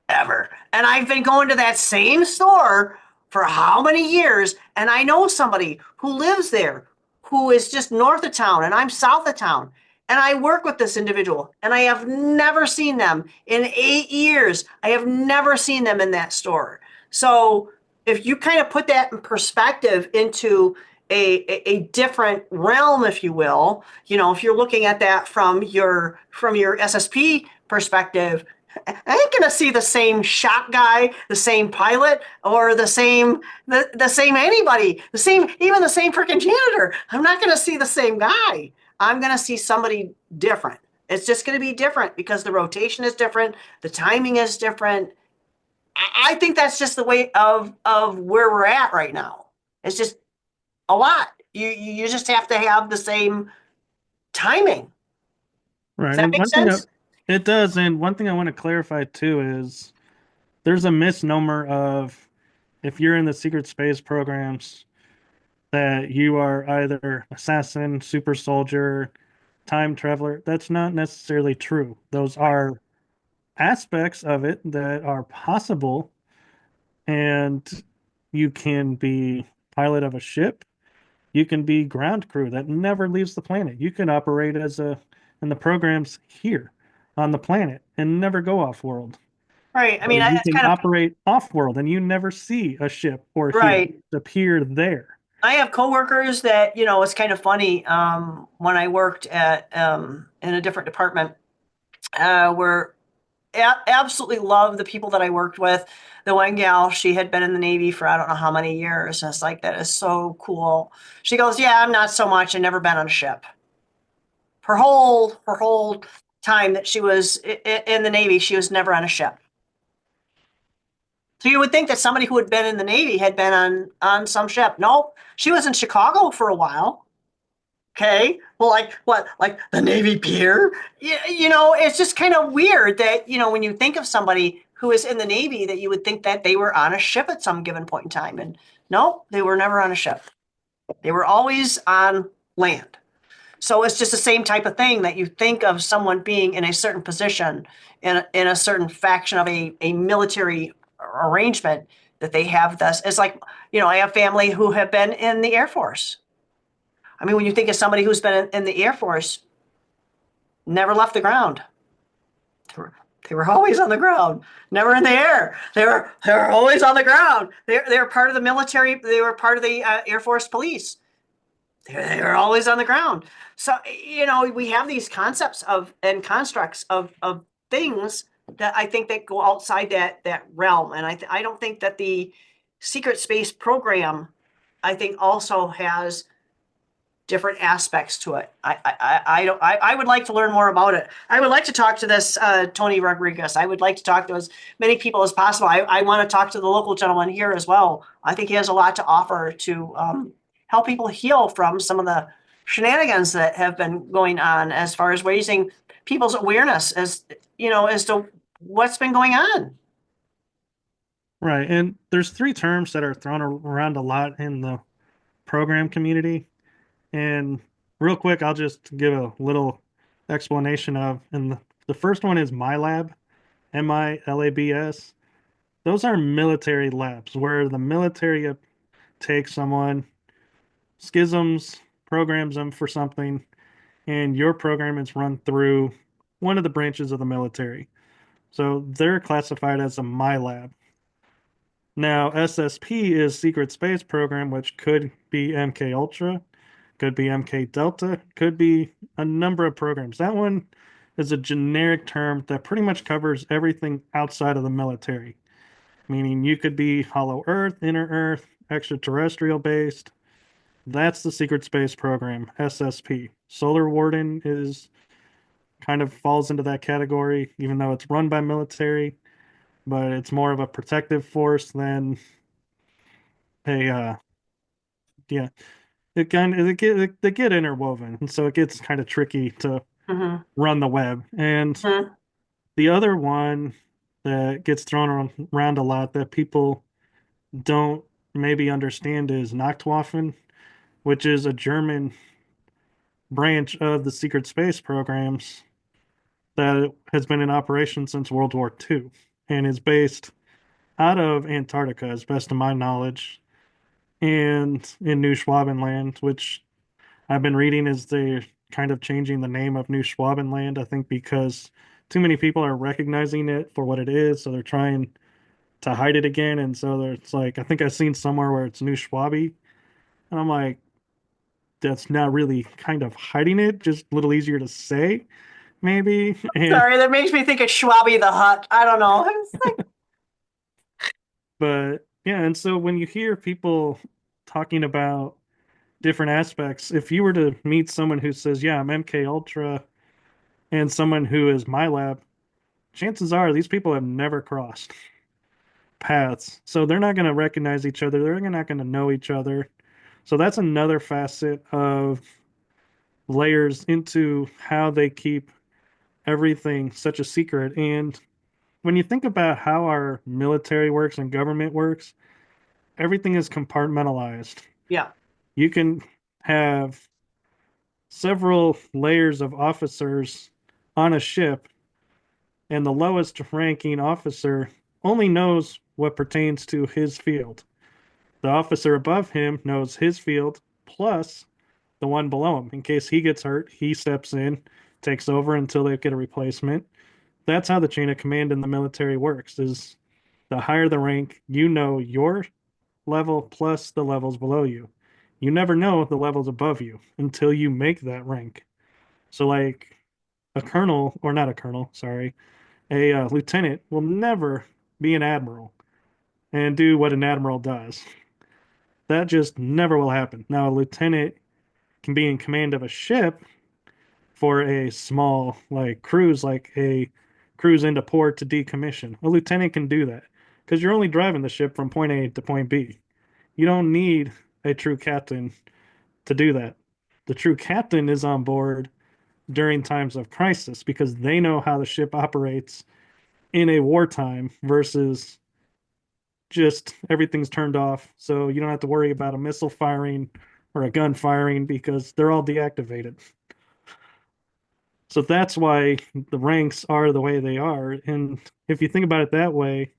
ever. And I've been going to that same store for how many years? And I know somebody who lives there who is just north of town and I'm south of town. And I work with this individual and I have never seen them in 8 years. I have never seen them in that store. So if you kind of put that in perspective into a different realm, if you will, if you're looking at that from your SSP perspective, I ain't gonna see the same shop guy, the same pilot, or the same anybody, even the same freaking janitor. I'm not gonna see the same guy. I'm gonna see somebody different. It's just gonna be different because the rotation is different, the timing is different. I think that's just the way of where we're at right now. It's just a lot. You just have to have the same timing. Does Right. that And make one thing sense? it does, and one thing I want to clarify too is there's a misnomer of if you're in the secret space programs that you are either assassin, super soldier, time traveler. That's not necessarily true. Those Right. are aspects of it that are possible, and you can be pilot of a ship. You can be ground crew that never leaves the planet. You can operate as a in the programs here on the planet and never go off world. Right. I Or mean, you it's can kind of operate off world and you never see a ship or hear it right. appear there. I have coworkers that, it's kind of funny. When I worked in a different department, where absolutely love the people that I worked with. The one gal, she had been in the Navy for I don't know how many years. And it's like, that is so cool. She goes, yeah, I'm not so much. I've never been on a ship. Her whole time that she was in the Navy, she was never on a ship. So you would think that somebody who had been in the Navy had been on some ship. Nope. She was in Chicago for a while. Okay. Well, like what? Like the Navy Pier? It's just kind of weird that, when you think of somebody who is in the Navy, that you would think that they were on a ship at some given point in time. And no, they were never on a ship. They were always on land. So it's just the same type of thing that you think of someone being in a certain position in a certain faction of a military arrangement that they have this. It's like, I have family who have been in the Air Force. I mean, when you think of somebody who's been in the Air Force, never left the ground. They were always on the ground, never in the air. They were always on the ground. They were part of the military. They were part of the Air Force Police. They were always on the ground. So we have these concepts of and constructs of things that I think that go outside that realm, and I don't think that the secret space program, I think, also has different aspects to it. I don't I would like to learn more about it. I would like to talk to this Tony Rodriguez. I would like to talk to as many people as possible. I want to talk to the local gentleman here as well. I think he has a lot to offer to help people heal from some of the shenanigans that have been going on as far as raising people's awareness as as to what's been going on. Right. And there's three terms that are thrown around a lot in the program community. And real quick, I'll just give a little explanation of, and the first one is MyLab, MILABS. Those are military labs where the military takes someone, schisms, programs them for something, and your program is run through one of the branches of the military. So they're classified as a MyLab. Now, SSP is Secret Space Program, which could be MK Ultra, could be MK Delta, could be a number of programs. That one is a generic term that pretty much covers everything outside of the military, meaning you could be Hollow Earth, Inner Earth, extraterrestrial based. That's the Secret Space Program, SSP. Solar Warden is kind of falls into that category, even though it's run by military, but it's more of a protective force than a yeah. They get interwoven, and so it gets kind of tricky to Mm-hmm. run the web. And the other one that gets thrown around a lot that people don't maybe understand is Nachtwaffen, which is a German branch of the secret space programs that has been in operation since World War II and is based out of Antarctica, as best of my knowledge, and in New Schwabenland, which I've been reading is they're kind of changing the name of New Schwabenland, I think because too many people are recognizing it for what it is, so they're trying to hide it again. And so it's like, I think I've seen somewhere where it's New Schwabi, and I'm like, that's not really kind of hiding it, just a little easier to say, maybe. And Sorry, that makes me think of Schwabby the Hutt. I don't know. It's like, but yeah, and so when you hear people talking about different aspects, if you were to meet someone who says, "Yeah, I'm MK Ultra," and someone who is my lab, chances are these people have never crossed paths. So they're not going to recognize each other. They're not going to know each other. So that's another facet of layers into how they keep everything such a secret. And when you think about how our military works and government works, everything is compartmentalized. yeah, You can have several layers of officers on a ship, and the lowest ranking officer only knows what pertains to his field. The officer above him knows his field plus the one below him. In case he gets hurt, he steps in, takes over until they get a replacement. That's how the chain of command in the military works is the higher the rank, you know your level plus the levels below you. You never know the levels above you until you make that rank. So like a colonel or not a colonel, sorry, a lieutenant will never be an admiral and do what an admiral does. That just never will happen. Now, a lieutenant can be in command of a ship for a small, like, cruise, like a cruise into port to decommission. A lieutenant can do that because you're only driving the ship from point A to point B. You don't need a true captain to do that. The true captain is on board during times of crisis because they know how the ship operates in a wartime versus just everything's turned off. So you don't have to worry about a missile firing or a gun firing because they're all deactivated. So that's why the ranks are the way they are. And if you think about it that way,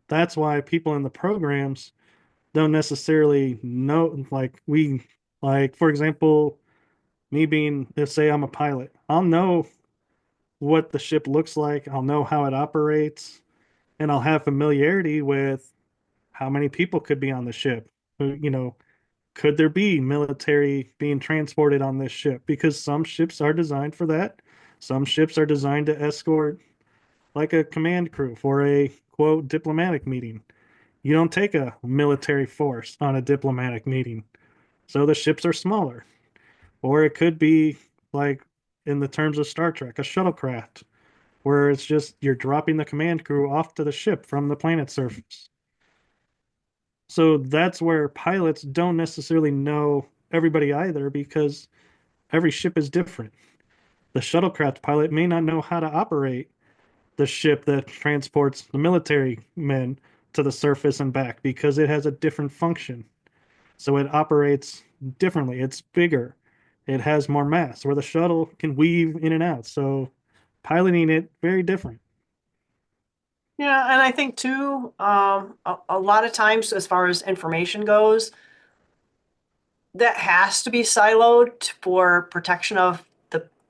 that's why people in the programs don't necessarily know, like, for example, me being, let's say I'm a pilot, I'll know what the ship looks like, I'll know how it operates, and I'll have familiarity with how many people could be on the ship. Could there be military being transported on this ship? Because some ships are designed for that. Some ships are designed to escort like a command crew for a quote diplomatic meeting. You don't take a military force on a diplomatic meeting. So the ships are smaller. Or it could be like in the terms of Star Trek, a shuttlecraft, where it's just you're dropping the command crew off to the ship from the planet surface. So that's where pilots don't necessarily know everybody either because every ship is different. The shuttlecraft pilot may not know how to operate the ship that transports the military men to the surface and back because it has a different function. So it operates differently. It's bigger. It has more mass, where the shuttle can weave in and out. So piloting it, very different. Yeah, and I think too, a lot of times as far as information goes, that has to be siloed for protection of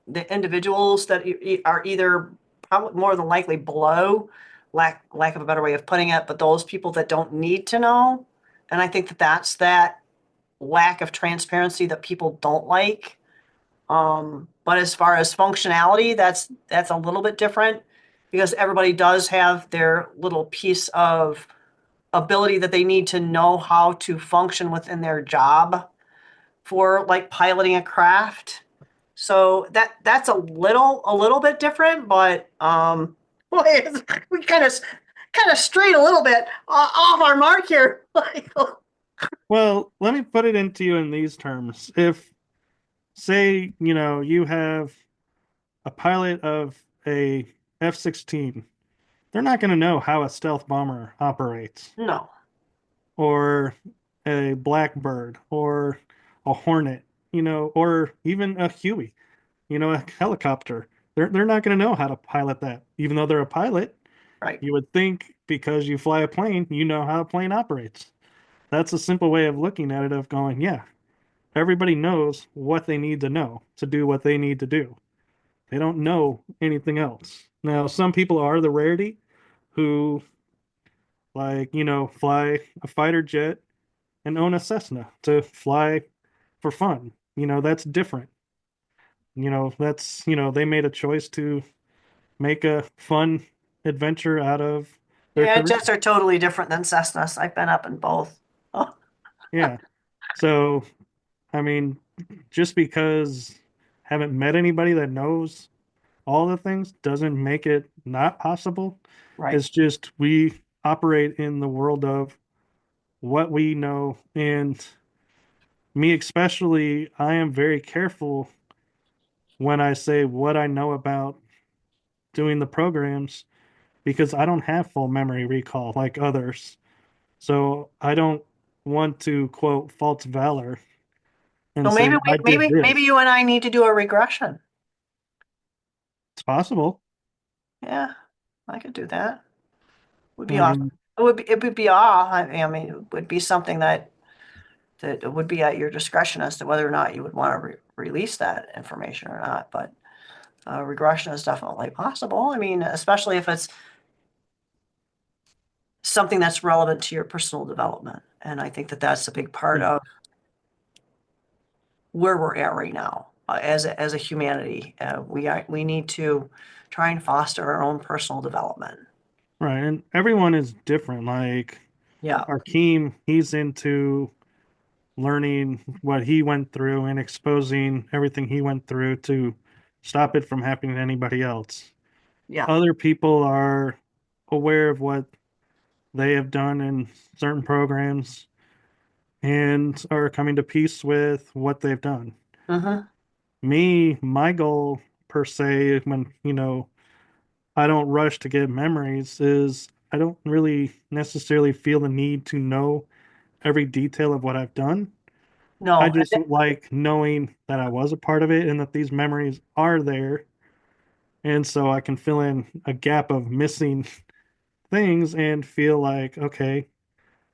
the individuals that are either probably more than likely below, lack of a better way of putting it, but those people that don't need to know. And I think that that's that lack of transparency that people don't like. But as far as functionality, that's a little bit different because everybody does have their little piece of ability that they need to know how to function within their job for like piloting a craft. So that's a little bit different, but boy, we kind of strayed a little bit off our mark here. Well, let me put it into you in these terms. If, say, you have a pilot of a F-16, they're not going to know how a stealth bomber operates, No, or a Blackbird, or a Hornet, or even a Huey, a helicopter. They're not going to know how to pilot that. Even though they're a pilot, right. you would think because you fly a plane, you know how a plane operates. That's a simple way of looking at it, of going, yeah, everybody knows what they need to know to do what they need to do. They don't know anything else. Now, some people are the rarity who, like, fly a fighter jet and own a Cessna to fly for fun. That's different. They made a choice to make a fun adventure out of their Yeah, career. jets are totally different than Cessnas. I've been up in both. Oh, Yeah. So, I mean, just because haven't met anybody that knows all the things doesn't make it not possible. right. It's just we operate in the world of what we know. And me, especially, I am very careful when I say what I know about doing the programs because I don't have full memory recall like others. So I don't want to quote false valor So and maybe say I did maybe this. you and I need to do a regression. It's possible. Yeah, I could do that. Would be I awesome. mean, It would be awe. I mean, it would be something that it would be at your discretion as to whether or not you would want to release that information or not. But regression is definitely possible. I mean, especially if it's something that's relevant to your personal development. And I think that that's a big part yeah, of where we're at right now as a humanity. We need to try and foster our own personal development. right. And everyone is different. Like Yeah. Arkeem, he's into learning what he went through and exposing everything he went through to stop it from happening to anybody else. Yeah. Other people are aware of what they have done in certain programs and are coming to peace with what they've done. Hmm. Me, my goal per se, when, I don't rush to get memories, is I don't really necessarily feel the need to know every detail of what I've done. I No, just like knowing that I was a part of it and that these memories are there. And so I can fill in a gap of missing things and feel like, okay,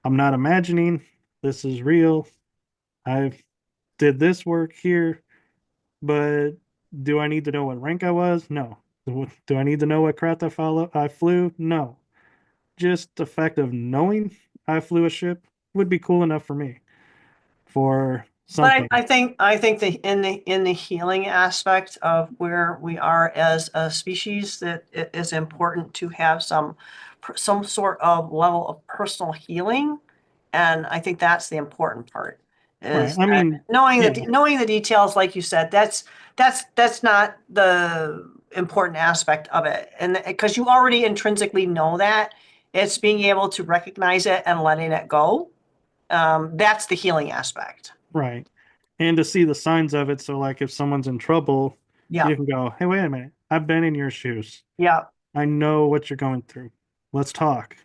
I'm not imagining. This is real. I did this work here, but do I need to know what rank I was? No. Do I need to know what craft I flew? No. Just the fact of knowing I flew a ship would be cool enough for me for but I, something. I think that in the healing aspect of where we are as a species, that it is important to have some sort of level of personal healing, and I think that's the important part. Right. is I mean, knowing yeah, knowing the details, like you said, that's not the important aspect of it. And because you already intrinsically know that, it's being able to recognize it and letting it go. That's the healing aspect. right. And to see the signs of it. So, like, if someone's in trouble, Yeah. you can go, hey, wait a minute. I've been in your shoes. Yeah. I know what you're going through. Let's talk.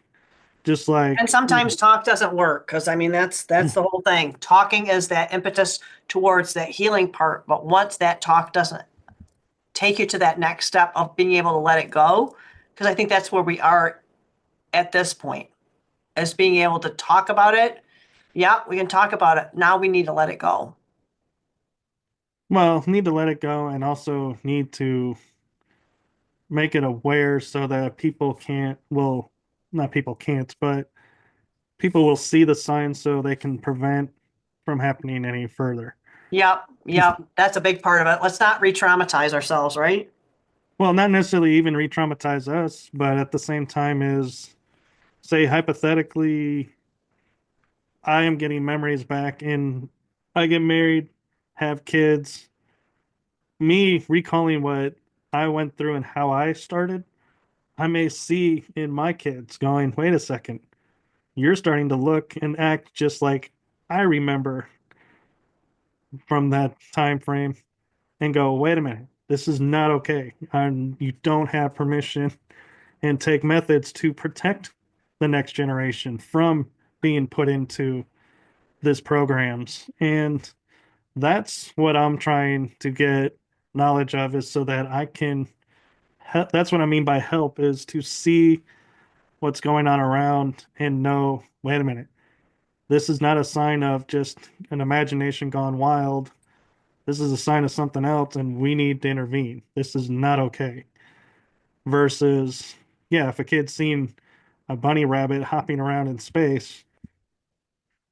Just And like, sometimes talk doesn't work because I mean that's the whole thing. Talking is that impetus towards that healing part, but once that talk doesn't take you to that next step of being able to let it go, because I think that's where we are at this point, is being able to talk about it. Yeah, we can talk about it. Now we need to let it go. well, need to let it go and also need to make it aware so that people can't, well, not people can't, but people will see the signs so they can prevent from happening any further. Yep, yep. That's a big part of it. Let's not re-traumatize ourselves, right? Well, not necessarily even re-traumatize us, but at the same time is say hypothetically I am getting memories back and I get married, have kids, me recalling what I went through and how I started, I may see in my kids going, wait a second, you're starting to look and act just like I remember from that time frame and go, wait a minute, this is not okay. You don't have permission and take methods to protect the next generation from being put into this programs. And that's what I'm trying to get knowledge of is so that I can that's what I mean by help is to see what's going on around and know, wait a minute, this is not a sign of just an imagination gone wild. This is a sign of something else and we need to intervene. This is not okay. Versus, yeah, if a kid's seen a bunny rabbit hopping around in space,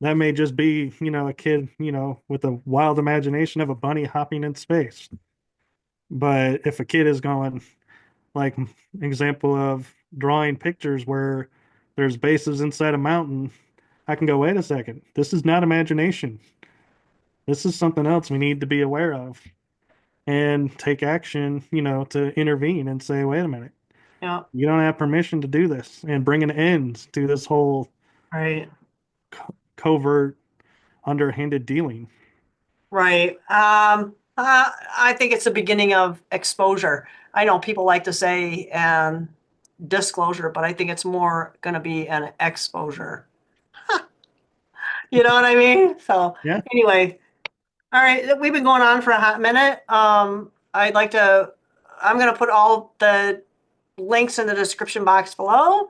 that may just be, a kid, with a wild imagination of a bunny hopping in space. But if a kid is going, like, example of drawing pictures where there's bases inside a mountain, I can go, wait a second, this is not imagination. This is something else we need to be aware of and take action, to intervene and say, wait a minute, Yeah, you don't have permission to do this and bring an end to this whole right. covert, underhanded dealing. Right. I think it's the beginning of exposure. I know people like to say disclosure, but I think it's more going to be an exposure. You know what I mean? So Yeah. anyway, all right, we've been going on for a hot minute. I'm going to put all the links in the description box below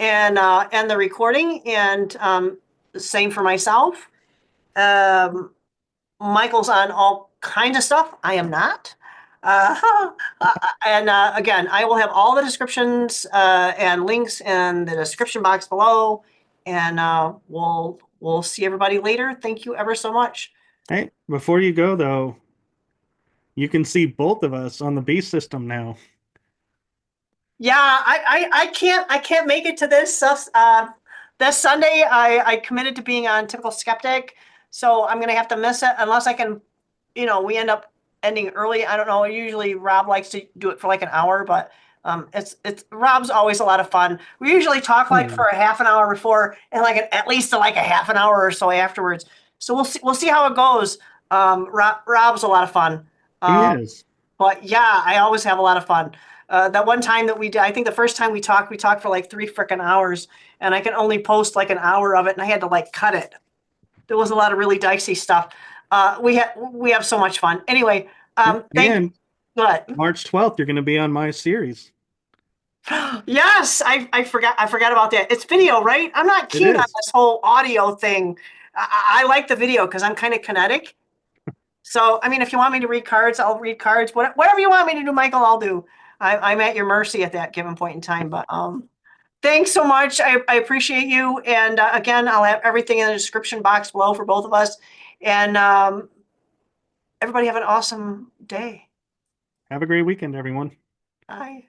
and the recording and same for myself. Um, Michael's on all kinds of stuff. I am not. Uh, and again, I will have all the descriptions and links in the description box below. And we'll see everybody later. Thank you ever so much. Hey, before you go though, you can see both of us on the B system now. Yeah, I can't make it to this Sunday. I committed to being on Typical Skeptic, so I'm gonna have to miss it unless I can, we end up ending early. I don't know. Usually Rob likes to do it for like an hour, but it's Rob's always a lot of fun. We usually talk like Hmm. for a half an hour before and like at least like a half an hour or so afterwards. So we'll see how it goes. Rob's a lot of fun. He Um, is. but yeah, I always have a lot of fun. That one time that we did, I think the first time we talked for like 3 freaking hours, and I can only post like an hour of it, and I had to like cut it. There was a lot of really dicey stuff. We have so much fun. Anyway, Yeah. thank And what? March 12th, you're going to be on my series. Yes, I forgot about that. It's video, right? I'm not It keen on is. this whole audio thing. I like the video because I'm kind of kinetic. So, I mean, if you want me to read cards, I'll read cards. Whatever you want me to do, Michael, I'll do. I'm at your mercy at that given point in time. But thanks so much. I appreciate you. And again, I'll have everything in the description box below for both of us. And everybody have an awesome day. Have a great weekend, everyone. Bye.